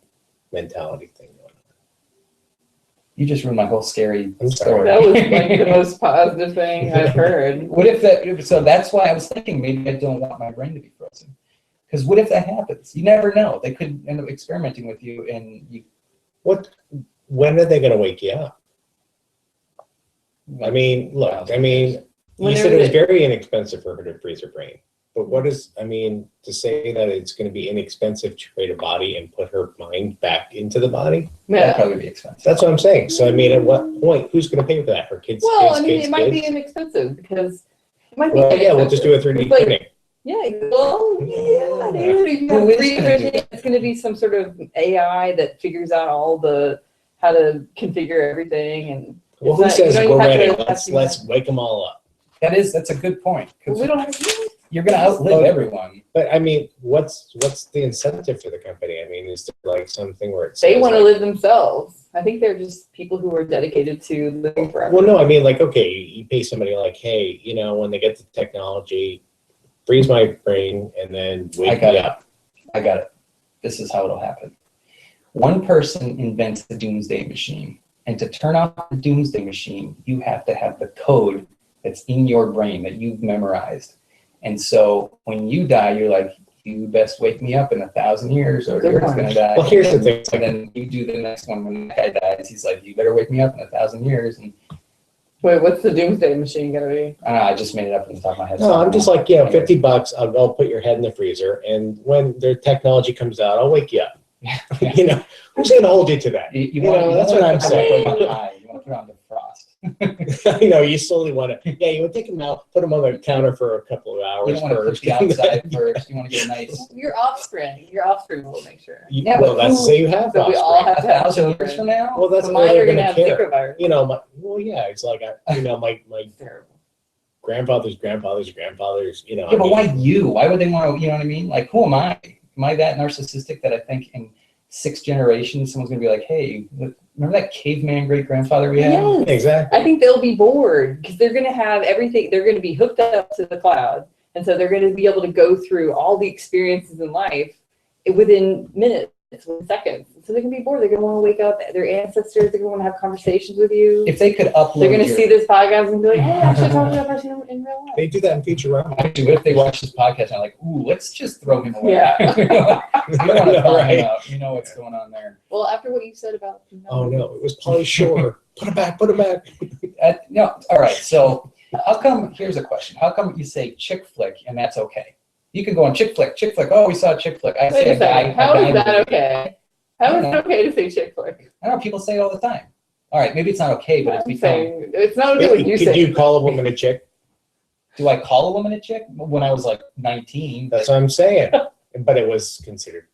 mentality thing going on. You just ruined my whole scary I'm story. sorry. That was like the most positive thing I've heard. What if that? So that's why I was thinking maybe I don't want my brain to be frozen. Because what if that happens? You never know. They could end up experimenting with you, and you. When are they going to wake you up? I mean, look, I mean, you said it was very inexpensive for her to freeze her brain. But what is, I mean, to say that it's going to be inexpensive to create a body and put her mind back into the body? That'd Yeah. probably be expensive. That's what I'm saying. So, I mean, at what point, who's going to pay for that? Her kids? Well, kids, I mean, kids, it might be kids? inexpensive because it might be. Well, yeah, we'll just do a 3D It's like- printing. Yeah, well, yeah, dude. You Who have is 3D gonna do printing. It's going to be some sort of AI that figures out all how to configure everything, and Well, it's who not- says you don't we're even have ready? to have Let's wake them all up. That's a good point. 'Cause we don't have. you're going to outlive everyone. But I mean, what's the incentive for the company? I mean, is there like something where it's They want to live themselves. I think they're just people who are dedicated to living forever. Well, no, I mean, like, okay, you pay somebody like, hey, you know, when they get the technology, freeze my brain and then wake me up. I got it. This is how it'll happen. One person invents the doomsday machine, and to turn off the doomsday machine, you have to have the code that's in your brain that you've memorized. And so when you die, you're like, you best wake me up in 1,000 years, or you're going to die. Well, here's the thing. And then you do the next one when the guy dies. He's like, you better wake me up in 1,000 years. And Wait, what's the doomsday machine going to be? I don't know, I just made it up on the top of my head. No, I'm just like, yeah, $50, I'll put your head in the freezer, and when their technology comes out, I'll wake you up. You know, who's going to hold you to that? You That's what I'm saying. You want to put on the frost. You know, you slowly want to, yeah, you would take them out, put them on the counter for a couple of You hours don't want to push first. the outside first. You want to get a nice. Your offspring will make sure. Yeah, Well, but that's to say you have So we all offspring. have to have 1,000 years from children. now? Well, that's So the mine way are they're going to going have to care. Zika virus. You know, well, yeah, it's like, you know, my Terrible. grandfather's, you know. Yeah, I but mean, why you? Why would they want to, you know what I mean? Like, who am I? Am I that narcissistic that I think in 6 generations, someone's going to be like, hey, remember that caveman great-grandfather we had? Yes. Exactly. I think they'll be bored because they're going to have everything. They're going to be hooked up to the cloud. And so they're going to be able to go through all the experiences in life within minutes, within seconds. So they're going to be bored. They're going to want to wake up their ancestors. They're going to want to have conversations with you. If they could upload They're going to your- see this podcast and be like, hey, I should talk to that person in real life. They do that in Futurama. Actually, what if they watch this podcast and are like, ooh, let's just throw him away. Yeah. We don't want to Right. find him out. You know what's going on there. Well, after what you said about Oh no, it was Pauly Shore. Put it back. No, all right. So how come, here's a question. How come you say chick flick and that's okay? You can go on chick flick. Oh, we saw a chick flick. I Wait say a second. How is that movie. okay? How is it okay to say chick flick? I don't know. People say it all the time. All right. Maybe it's not okay, but it's I'm become. saying it's not okay when you Could say. you call a woman a chick? Do I call a woman a chick? When I was like 19. That's what I'm saying. But it was considered.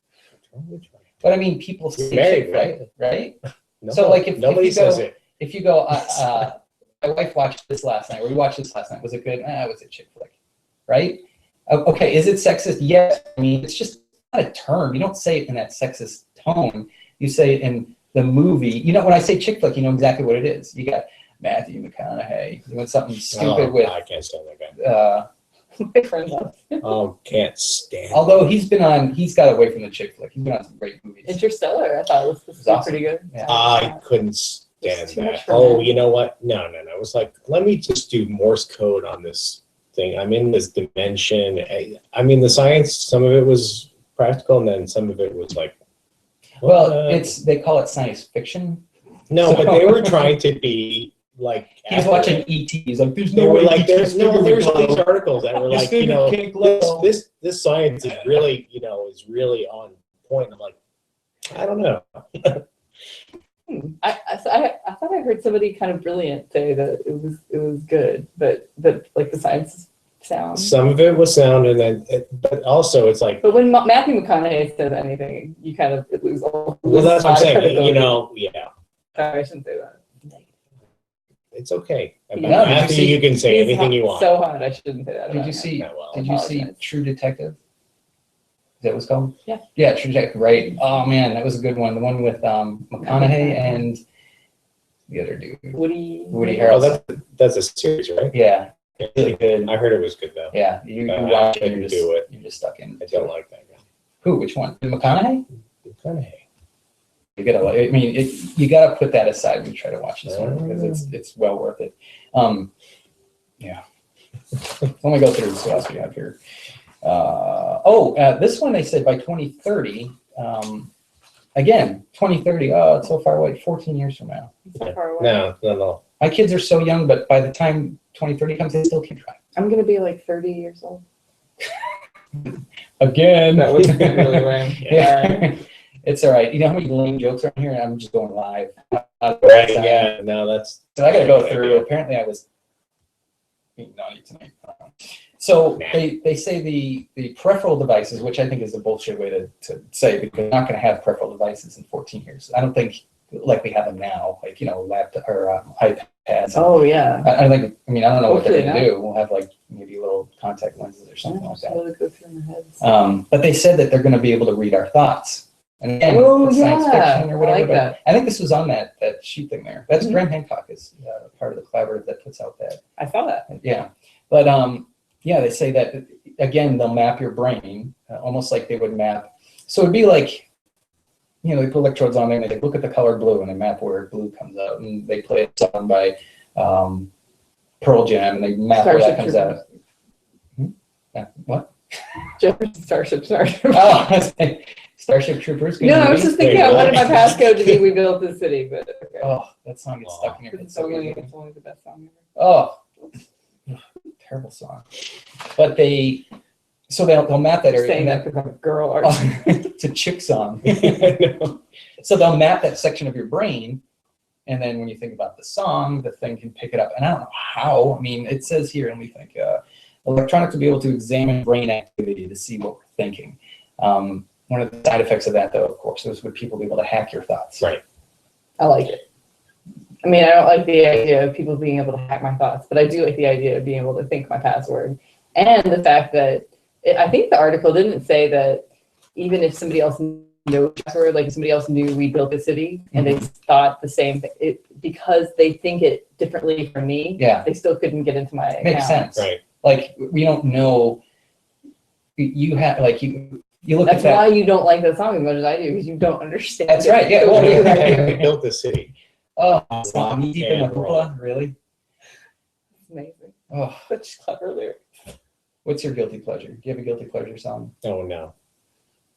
But I mean, people say You're married, chick flick, right? No, So, like, if nobody you go- says it. If you go, my wife watched this last night, or we watched this last night. Was it good? It was a chick flick, right? Okay, is it sexist? Yes. I mean, it's just not a term. You don't say it in that sexist tone. You say it in the movie. You know, when I say chick flick, you know exactly what it is. You got Matthew McConaughey doing something stupid with. I can't stand that guy. My friend loves. Oh, can't stand. Although he's got away from the chick flick. He's been on some great movies. Interstellar, I thought was supposed to be Awesome. pretty good. Yeah. I couldn't stand It's too much that. for Oh, me. you know what? No. It was like, let me just do Morse code on this thing. I'm in this dimension. I mean, the science, some of it was practical, and then some of it was like, Well, they call it science fiction. no, but they were trying to be like. He's watching E.T. He's like, there's They no were way like, E.T.'s there's figure would these glow. articles that were This like, you figure know, can't glow. this science is really, is really on point. I'm like, I don't know. I thought I heard somebody kind of brilliant say that it was good, but like the science sound. Some of it was sound, and then, but also it's like, But when Matthew McConaughey says anything, you kind of lose all. well, that's what I'm saying. credibility. Yeah, Sorry, I shouldn't say that. it's okay. No, After you can say He's anything you want. So hot, I shouldn't say that. Did about you him. see? Yeah, well, Did you see apologize. True Detective? Is that what it's called? Yeah. Yeah, True Detective. Right. Oh man, that was a good one. The one with McConaughey and the other dude. Woody Oh, Harrelson. that's a series, right? Yeah, really good. I heard it was good though. Yeah, you I watch it, couldn't do it. you're just stuck in. I don't like that guy. Who? Which one? McConaughey? Kind of You gotta. I mean, you gotta put that aside when you try to watch this one because it's well worth it. Yeah. Let me go through what else we have here. This one they said by 2030. Again, 2030. Oh, it's so far away. 14 years from now. so far away. No. My kids are so young, but by the time 2030 comes, they still keep trying. I'm gonna be like 30 years old. Again. That was really lame. Yeah. It's all right. You know how many lame jokes are in here, and I'm just going live. Right? Yeah. No, that's. So I got to go through. Apparently, I was being naughty tonight. So they say the peripheral devices, which I think is a bullshit way to say, because we're not going to have peripheral devices in 14 years. I don't think like we have them now, like laptop or iPads. Oh yeah. I don't know what they're Hopefully going to do. We'll have like maybe little contact lenses or something like that. Really go through my heads. But they said that they're going to be able to read our thoughts. And again, it's science fiction or whatever. I like that. I think this was on that sheet thing there. That's Graham Hancock is part of the collaborative that puts out that. I saw that. Yeah, but they say that again they'll map your brain almost like they would map. So it'd be like, they put electrodes on there and they look at the color blue and they map where blue comes out, and they play a song by Pearl Jam and they map where that comes out. What? Jefferson Starship. Oh, Starship Troopers. No, I was just thinking I wanted my passcode to be "We Built the City," but okay. Oh, that song gets stuck in your head. It's only the best song ever. Oh, terrible song. But they'll map that area. Saying that because I'm a girl art. It's a chick song. So they'll map that section of your brain, and then when you think about the song, the thing can pick it up. And I don't know how. I mean, it says here, and we think electronics will be able to examine brain activity to see what we're thinking. One of the side effects of that, though, of course, is would people be able to hack your thoughts? Right. I like it. I mean, I don't like the idea of people being able to hack my thoughts, but I do like the idea of being able to think my password. And the fact that, I think the article didn't say that even if somebody else knew the password, like if somebody else knew We Built the City, and they thought the same thing, because they think it differently from me, they still couldn't get into my account. Makes sense. Right. Like, we don't know, you have, like, you look That's at that. why you don't like that song as much as I do, because you don't understand. That's right, yeah. Well, We built the city. Oh, knee deep in the hoopla, really? It's amazing. Oh, Such clever lyrics. what's your guilty pleasure? Do you have a guilty pleasure song? Oh no.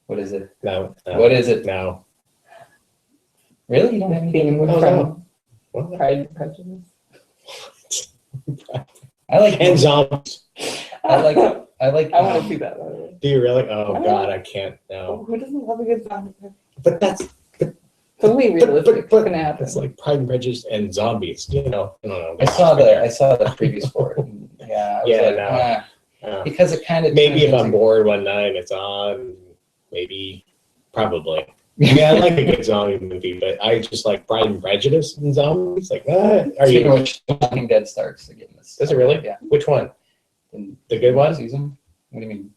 What is it? No. What is it? No. Really? You don't have anything? From What? Pride and Prejudice. I like And zombies. I like I want to see that, by the way. Do you really? Oh God, I can't. No. Who doesn't love a good song? But that's It's only realistic. It's gonna happen. it's like Pride and Prejudice and zombies. I don't know. I saw the previews for it. And yeah, I was Yeah, like, no. because it kind of Maybe if I'm bored one night and it's on, maybe, probably. I mean, I like a good zombie movie, but I just like Pride and Prejudice and zombies. Like, are Speaking you? of which, Walking Dead starts again. Does it really? Yeah. Which one? In The good one? season? What do you mean?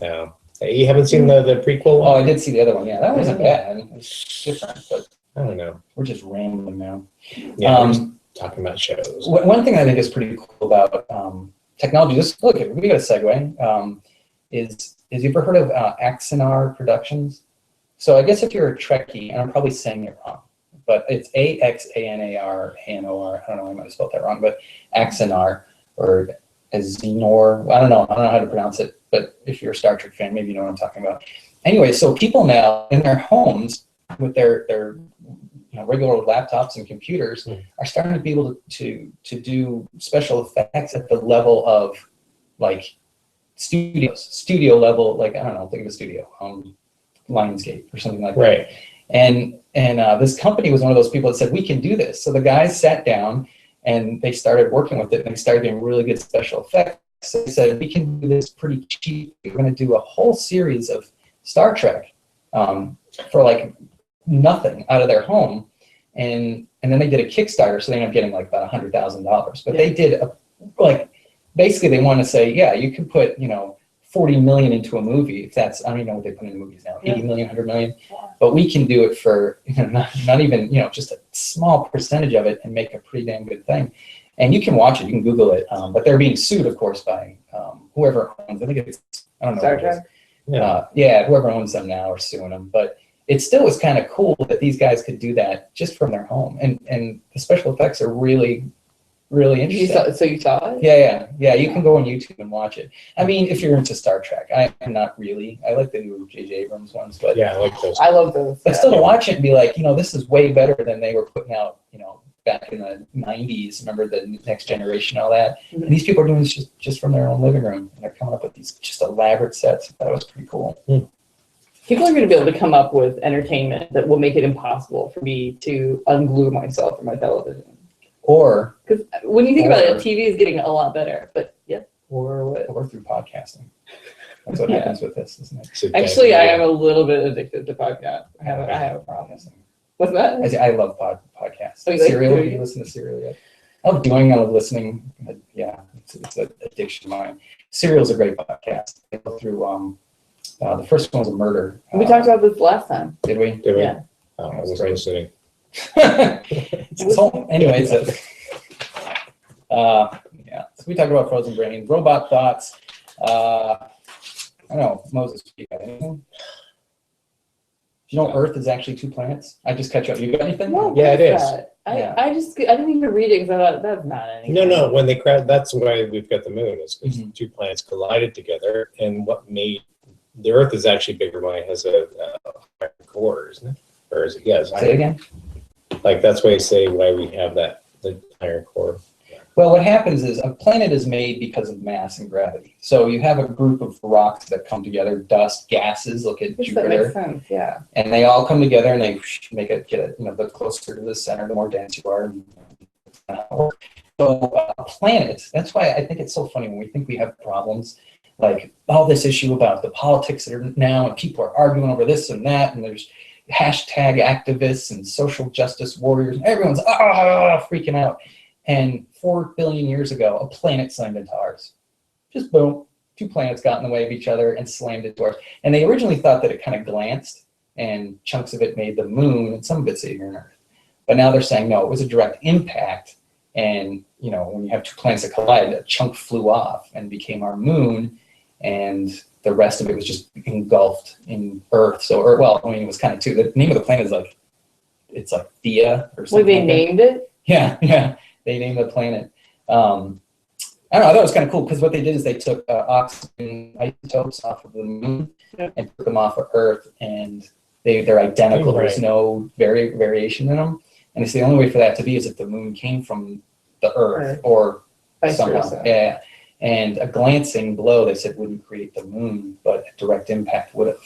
No. You haven't seen the prequel Oh, one? I did see the other one. Yeah, that wasn't bad. It's different, but I don't know. we're just rambling now. Yeah, we're just talking about shows. One thing I think is pretty cool about technology, just look, we got a segue, is you ever heard of Axanar Productions? So I guess if you're a Trekkie, and I'm probably saying it wrong, but it's Axanar, A-N-O-R, I don't know, I might have spelled that wrong, but Axanar, or Xenor, I don't know how to pronounce it, but if you're a Star Trek fan, maybe you know what I'm talking about. Anyway, so people now in their homes with their regular laptops and computers are starting to be able to do special effects at the level of like studio level, like, I don't know, think of a studio, Lionsgate or something like that. Right. And this company was one of those people that said, we can do this. So the guys sat down and they started working with it, and they started doing really good special effects. So they said, we can do this pretty cheap. We're going to do a whole series of Star Trek for like nothing out of their home. And then they did a Kickstarter, so they ended up getting like about $100,000. But they did basically they want to say, yeah, you can put, 40 million into a movie. If that's, I don't even know what they put into movies now, 80 million, 100 million. But we can do it for not even, just a small percentage of it and make a pretty damn good thing. And you can watch it, you can Google it. But they're being sued, of course, by whoever owns, I think it's, I don't know. Star Trek? Whoever owns them now are suing them. But it still was kind of cool that these guys could do that just from their home. And the special effects are really, really interesting. So you saw it? Yeah. You can go on YouTube and watch it. I mean, if you're into Star Trek, I'm not really. I like the new J.J. Abrams ones, but yeah, I like those. I love those. But still to watch it and be like, this is way better than they were putting out, back in the 90s. Remember the Next Generation, all that. Mm-hmm. And these people are doing this just from their own living room, and they're coming up with these just elaborate sets. That was pretty cool. People are going to be able to come up with entertainment that will make it impossible for me to unglue myself from my television. Or because when you think about it, TV is getting a lot better. But or what? Or through podcasting. That's what happens with this, isn't it? Actually, I am a little bit addicted to podcasts. I have a problem. What's that? I love podcasts. Oh, you like Serial? doing Do you listen to Serial yet? I love doing. I love listening. Yeah, it's an addiction of mine. Serial's a great podcast. They go through. The first one was a murder. We talked about this last time. Did we? Did we? Yeah. Oh, I was listening. So, anyways, yeah. So we talked about frozen brain, robot thoughts. I don't know, Moses, you got anything? Do you know Earth is actually 2 planets? I just catch up. You got anything? No, Yeah, it is. I didn't even read it because I thought that's not anything. No. When they crash, that's why we've got the moon. Is because Mhm. 2 planets collided together, and what made the Earth is actually bigger when it has a higher core, isn't it? Or is it? Yes. Say it again. Like that's why they say why we have the higher core. Well, what happens is a planet is made because of mass and gravity. So you have a group of rocks that come together, dust, gases. Look at That Jupiter. makes sense. Yeah. And they all come together and they make it the closer to the center, the more dense you are. So a planet, that's why I think it's so funny when we think we have problems, like all this issue about the politics that are now, and people are arguing over this and that, and there's hashtag activists and social justice warriors, and everyone's freaking out. And 4 billion years ago, a planet slammed into ours. Just boom, 2 planets got in the way of each other and slammed into ours. And they originally thought that it kind of glanced, and chunks of it made the moon, and some of it's here on Earth. But now they're saying, no, it was a direct impact. And, when you have 2 planets that collide, a chunk flew off and became our moon. And the rest of it was just engulfed in Earth. So, it was kind of 2. The name of the planet is it's like Thea or something. Well, they named it? Yeah. They named the planet. I don't know. I thought it was kind of cool because what they did is they took oxygen isotopes off of the moon and took them off of Earth, and they're identical. Right. There's no variation in them. And it's the only way for that to be is if the moon came from the Earth or Vice somehow. versa. Yeah. And a glancing blow, they said, wouldn't create the moon, but a direct impact would have.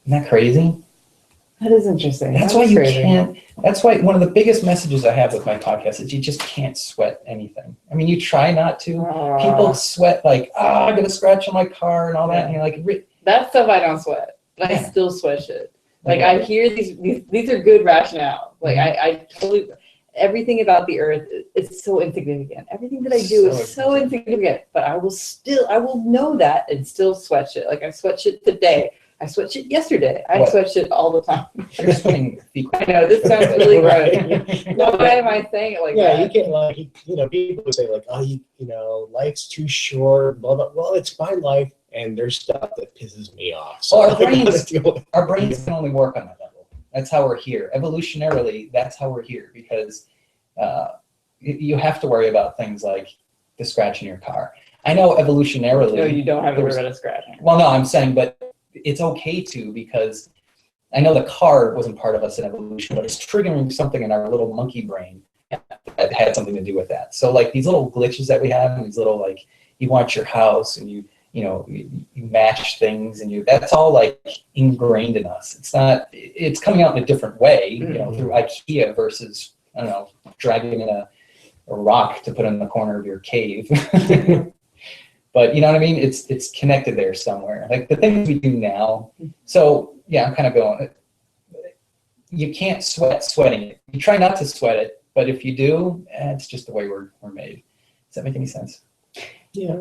Isn't that crazy? That is interesting. That's why that's why one of the biggest messages I have with my podcast is you just can't sweat anything. I mean, you try not to. People sweat like, I got a scratch on my car and all that. And you're like, that stuff I don't sweat. But I still sweat shit. Like I hear these are good rationale. Like I totally, everything about the Earth is so insignificant. Everything that I do is so insignificant. But I will know that and still sweat shit. Like I sweat shit today. I sweat shit yesterday. I sweat shit all the time. You're sweating. I know, this sounds really Right. gross. Why am I saying it like that? You can't people would say life's too short, blah, blah. Well, it's my life, and there's stuff that pisses me off. So Well, our brains can only work on that level. That's how we're here. Evolutionarily, that's how we're here, because you have to worry about things like the scratch in your car. I know evolutionarily. No, you don't have to worry about a scratch. Well, no, I'm saying, but it's okay to, because I know the car wasn't part of us in evolution, but it's triggering something in our little monkey brain that had something to do with that. So like these little glitches that we have, and these little, like, you want your house and you you match things, and that's all like ingrained in us. It's coming out in a different way, through IKEA versus, I don't know, dragging in a rock to put in the corner of your cave. But you know what I mean? It's connected there somewhere. Like the things we do now. So yeah, I'm kind of going, you can't sweating it. You try not to sweat it, but if you do, it's just the way we're made. Does that make any sense? Yeah.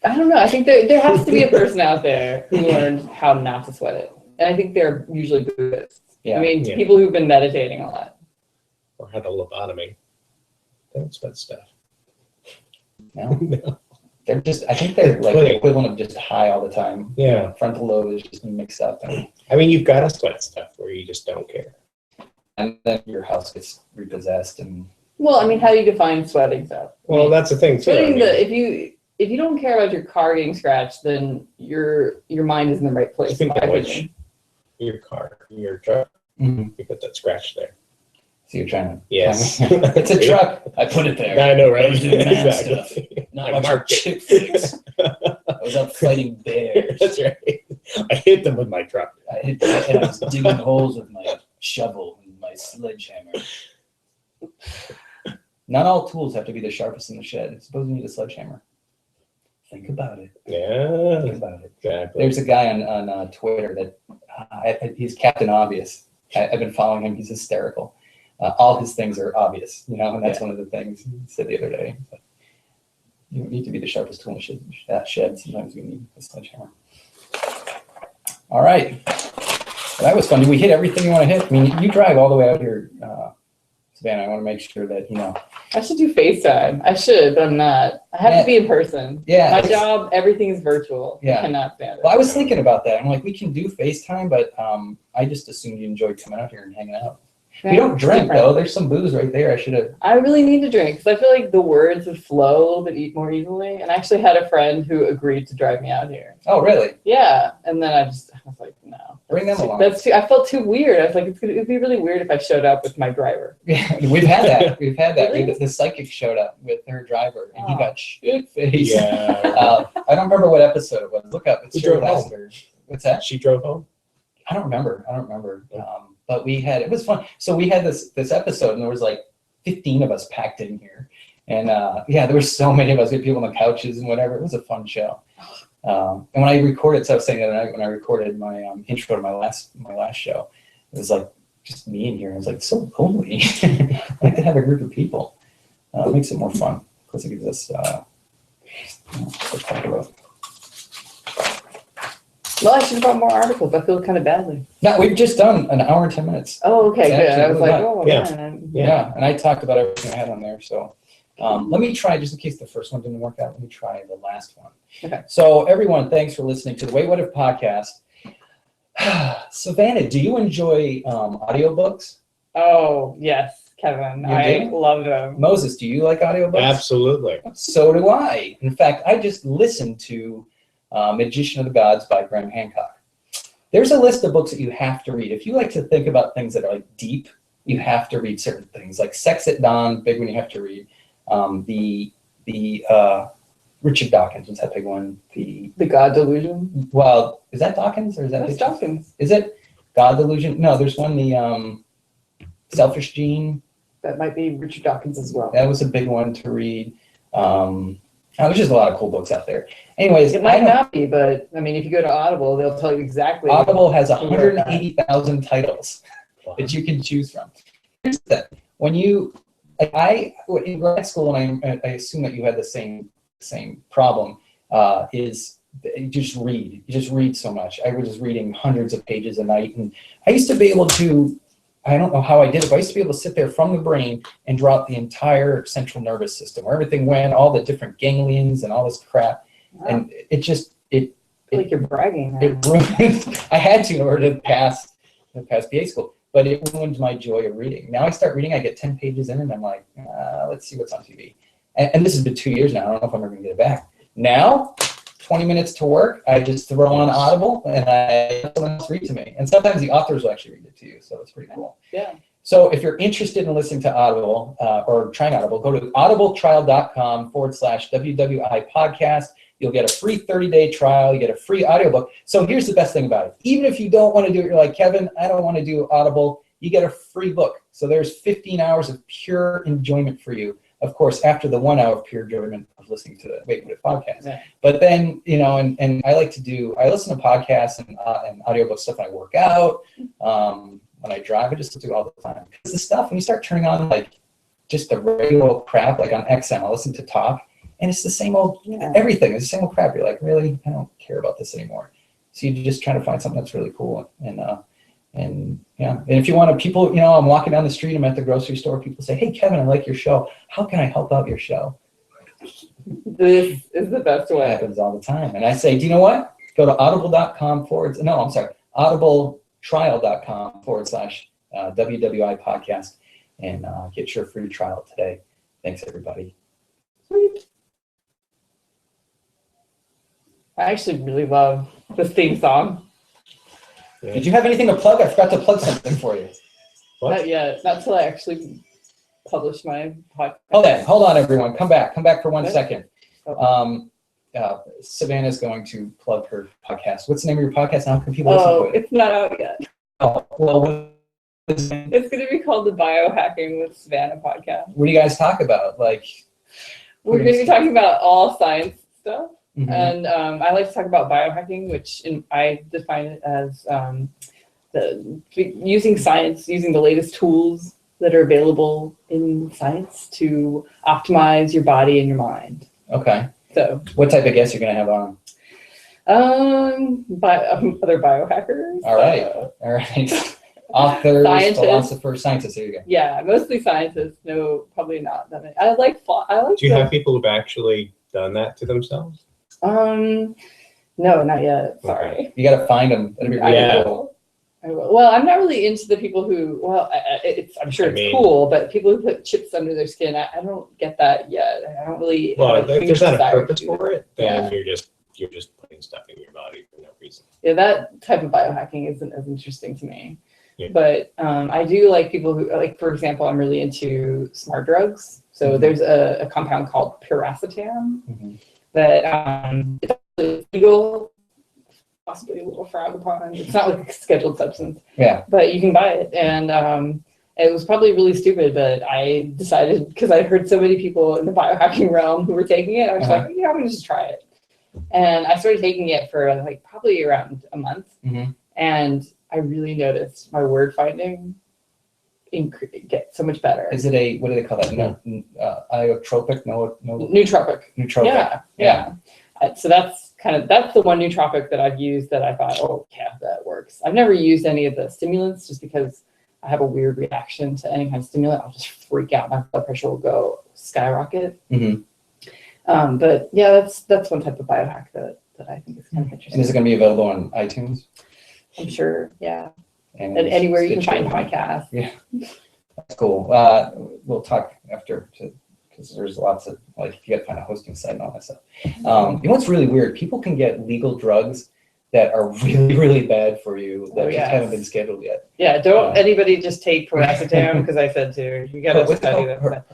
I don't know. I think there has to be a person out there who learned how not to sweat it. And I think they're usually Buddhists. Yeah. I mean, people who've been meditating a lot. Or had a lobotomy. They don't sweat stuff. No. No. They're just, I think they're like the equivalent of just high all the time. Yeah. Frontal lobe is just mixed up. I mean, you've got to sweat stuff where you just don't care. And then your house gets repossessed. And Well, I mean, how do you define sweating stuff? Well, that's the thing too. Sweating, if you don't care about your car getting scratched, then your mind is in the right place. Speaking of which, your car, your truck, you put that scratch there. So you're trying to. Yes. It's a truck. I put it there. I know, right? I was doing man Exactly. stuff. Not I marked watching it. chick flicks. I was up fighting bears. That's right. I hit them with my truck. And I was digging holes with my shovel and my sledgehammer. Not all tools have to be the sharpest in the shed. Suppose you need a sledgehammer. Think about it. Yeah. Think about it. Exactly. There's a guy on Twitter that he's Captain Obvious. I've been following him. He's hysterical. All his things are obvious, and that's one of the things he said the other day. But you don't need to be the sharpest tool in that shed. Sometimes we need a sledgehammer. All right. Well, that was fun. Did we hit everything you want to hit? I mean, you drive all the way out here, Savanna. I want to make sure that, I should do FaceTime. I should, but I'm not. I have to be in person. Yeah. My job, everything is virtual. Yeah. I cannot stand it. Well, I was thinking about that. I'm like, we can do FaceTime, but I just assumed you enjoyed coming out here and hanging out. Yeah, We don't it's drink, different. though. There's some booze right there. I should have. I really need to drink because I feel like the words would flow a little bit more easily. And I actually had a friend who agreed to drive me out here. Oh, really? Yeah. And then I was like, no. Bring them along. I felt too weird. I was like, it'd be really weird if I showed up with my driver. Yeah, we've had that. Really? The psychic showed up with her driver, and he Oh. got shit-faced. Yeah. I don't remember what episode it was. Look up. It's Who Sherry drove home? Lassiter. What's that? She drove home. I don't remember. But it was fun. So we had this episode, and there was like 15 of us packed in here. And there were so many of us. We had people on the couches and whatever. It was a fun show. And when I recorded, so I was saying the other night when I recorded my intro to my last show, it was like just me in here. I was like, so lonely. I like to have a group of people. It makes it more fun. Plus, it gives us stuff to talk about. Well, I should have brought more articles. I feel kind of badly. No, we've just done an hour and 10 minutes. Oh, okay, good. I was like, Yeah. man. Yeah, and I talked about everything I had on there. So let me try, just in case the first one didn't work out, let me try the last one. Okay. So everyone, thanks for listening to the Wait What If podcast. Savannah, do you enjoy audiobooks? Oh, yes, Kevin. You I do? love them. Moses, do you like audiobooks? Absolutely. So do I. In fact, I just listened to Magician of the Gods by Graham Hancock. There's a list of books that you have to read. If you like to think about things that are like deep, you have to read certain things. Like Sex at Dawn, big one you have to read. The Richard Dawkins was that big one. The God Delusion. Well, is that Dawkins or is that That's Richard? Dawkins. Is it God Delusion? No, there's one, the Selfish Gene. That might be Richard Dawkins as well. That was a big one to read. There's just a lot of cool books out there. Anyways, It might not be, but I mean, if you go to Audible, they'll tell you exactly. Audible has 180,000 titles that you can choose from. Here's the thing. When you, in grad school, and I assume that you had the same problem, is you just read. You just read so much. I was just reading hundreds of pages a night, and I used to be able to, I don't know how I did it, but I used to be able to sit there from the brain and draw out the entire central nervous system, where everything went, all the different ganglions and all this crap. Wow. And it just, it like you're bragging. Now. it ruined, I had to in order to pass BA school, but it ruined my joy of reading. Now I start reading, I get 10 pages in and I'm like, let's see what's on TV. And this has been 2 years now. I don't know if I'm ever gonna get it back. Now, 20 minutes to work, I just throw on Audible and I let someone else read to me. And sometimes the authors will actually read it to you, so it's pretty cool. Yeah. So if you're interested in listening to Audible or trying Audible, go to audibletrial.com/WWI Podcast. You'll get a free 30-day trial. You get a free audiobook. So here's the best thing about it. Even if you don't want to do it, you're like, Kevin, I don't want to do Audible. You get a free book. So there's 15 hours of pure enjoyment for you. Of course, after the 1 hour of pure enjoyment of listening to the Wait What If podcast. Yeah. But then, and I listen to podcasts and audiobook stuff when I work out. When I drive, I just do it all the time. Because the stuff, when you start turning on like just the regular crap, like on XM, I listen to talk, and it's the same old everything. It's the same old crap. You're like, really? I don't care about this anymore. So you just try to find something that's really cool. And if you want to, people, I'm walking down the street, I'm at the grocery store, people say, hey, Kevin, I like your show. How can I help out your show? This is the best It way. happens all the time. And I say, do you know what? Go to audibletrial.com/WWI podcast and get your free trial today. Thanks, everybody. Sweet. I actually really love this theme song. Yeah. Did you have anything to plug? I forgot to plug something for you. What? Not yet. Not till I actually publish my podcast. Hold on, everyone. Come back for 1 Okay. second. Savannah's going to plug her podcast. What's the name of your podcast? How can people listen to it? It's not out yet. Oh, well, what It's going to be called the Biohacking with Savanna podcast. do you guys talk about? Like, We're going to be talking about all science stuff. mhm. And I like to talk about biohacking, which I define it as using science, using the latest tools that are available in science to optimize your body and your mind. Okay. So, What type of guests you're going to have on? other biohackers. All right. Authors, Scientists. philosophers, scientists. There you go. Yeah, mostly scientists. No, probably not that many. I like. Do you have people who've actually done that to themselves? No, not yet. Sorry. Okay. You got to find them. That'd be really Yeah. cool. I will. Well, I'm not really into the people who. Well, I'm sure it's cool, but people who put chips under their skin, I don't get that yet. I don't really. Well, have a if huge there's not a desire to purpose do for that. it, then you're just putting stuff in your body for no reason. Yeah, that type of biohacking isn't as interesting to me. Yeah. But I do like people who, like, for example, I'm really into smart drugs. So Mhm. there's a compound called piracetam Mhm. that it's legal, possibly a little frowned upon. It's not like a scheduled substance, Yeah. but you can buy it. And it was probably really stupid, but I decided, because I heard so many people in the biohacking realm who were taking it, I was like, I'm going to just try it. And I started taking it for like probably around a month. Mhm. And I really noticed my word finding get so much better. Is it what do they call that? No, iotropic? No, Nootropic. nootropic. Yeah. So that's the one nootropic that I've used that I thought, oh yeah, that works. I've never used any of the stimulants just because I have a weird reaction to any kind of stimulant. I'll just freak out. My blood pressure will go skyrocket. Mhm. But yeah, that's one type of biohack that I think is kind of interesting. And is it going to be available on iTunes? I'm sure, yeah. And Anywhere you can Stitcher? find podcasts. Yeah, that's cool. We'll talk after because there's lots of, like, if you got to find a hosting site and all that stuff. You know what's really weird? People can get legal drugs that are really, really bad for you that just haven't been scheduled yet. Yeah, don't anybody just take piracetam because I said to. You got to study that. Piracetam?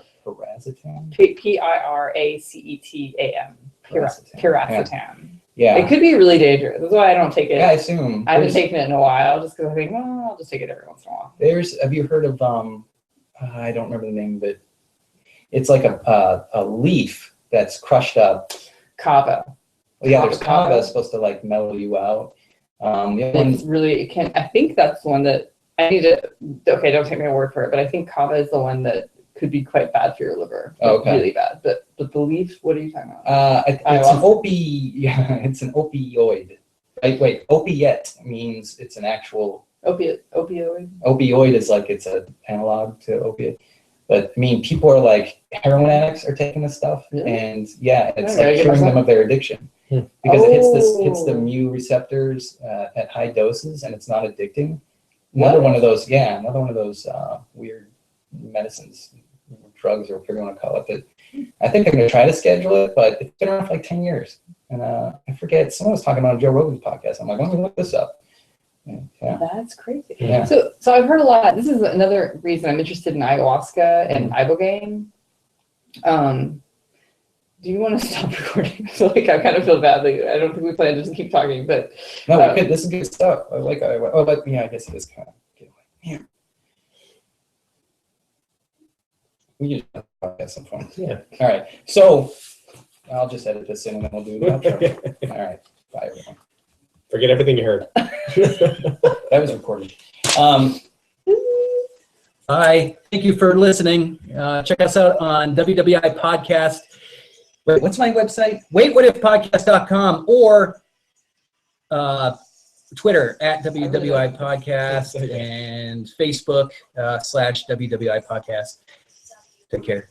Piracetam. Piracetam. Yeah. It could be really dangerous. That's why I don't take it. Yeah, I assume. I haven't taken it in a while just because I think, well, I'll just take it every once in a while. Have you heard of, I don't remember the name, but it's like a leaf that's crushed up. Kava. Well, yeah, there's Kava. kava supposed to like mellow you out. The other It's really, I think that's the one that I need to, okay, don't take my word for it, but I think kava is the one that could be quite bad for your liver. Oh, okay. Really bad. But the leaf, what are you talking about? It's an opioid. Wait, opiate means it's an actual Opioid. opioid is like it's an analog to opiate. But I mean, people are like heroin addicts are taking this stuff, Really? and yeah, it's Okay, like curing them of their addiction because it hits the mu receptors at high doses, and it's not addicting. Another one of those weird medicines, drugs, or whatever you want to call it. But I think I'm going to try to schedule it, but it's been around for like 10 years. And I forget, someone was talking about on Joe Rogan's podcast. I'm like, I'm going to look this up. Yeah. That's crazy. Yeah. So I've heard a lot. This is another reason I'm interested in ayahuasca and ibogaine. Do you want to stop recording? So like I kind of feel badly. I don't think we plan to just keep talking, but No, we could. This is good stuff. I like ayahuasca. Oh, but yeah, I guess it is kind of good. Yeah. We can at some point. Yeah. All right. So I'll just edit this in and then we'll do the outro. All right. Bye, everyone. Forget everything you heard. That was recorded. Hi, thank you for listening. Check us out on WWI Podcast. Wait, what's my website? WaitWhatIfPodcast.com or Twitter at WWI Podcast and Facebook /WWI Podcast. Take care.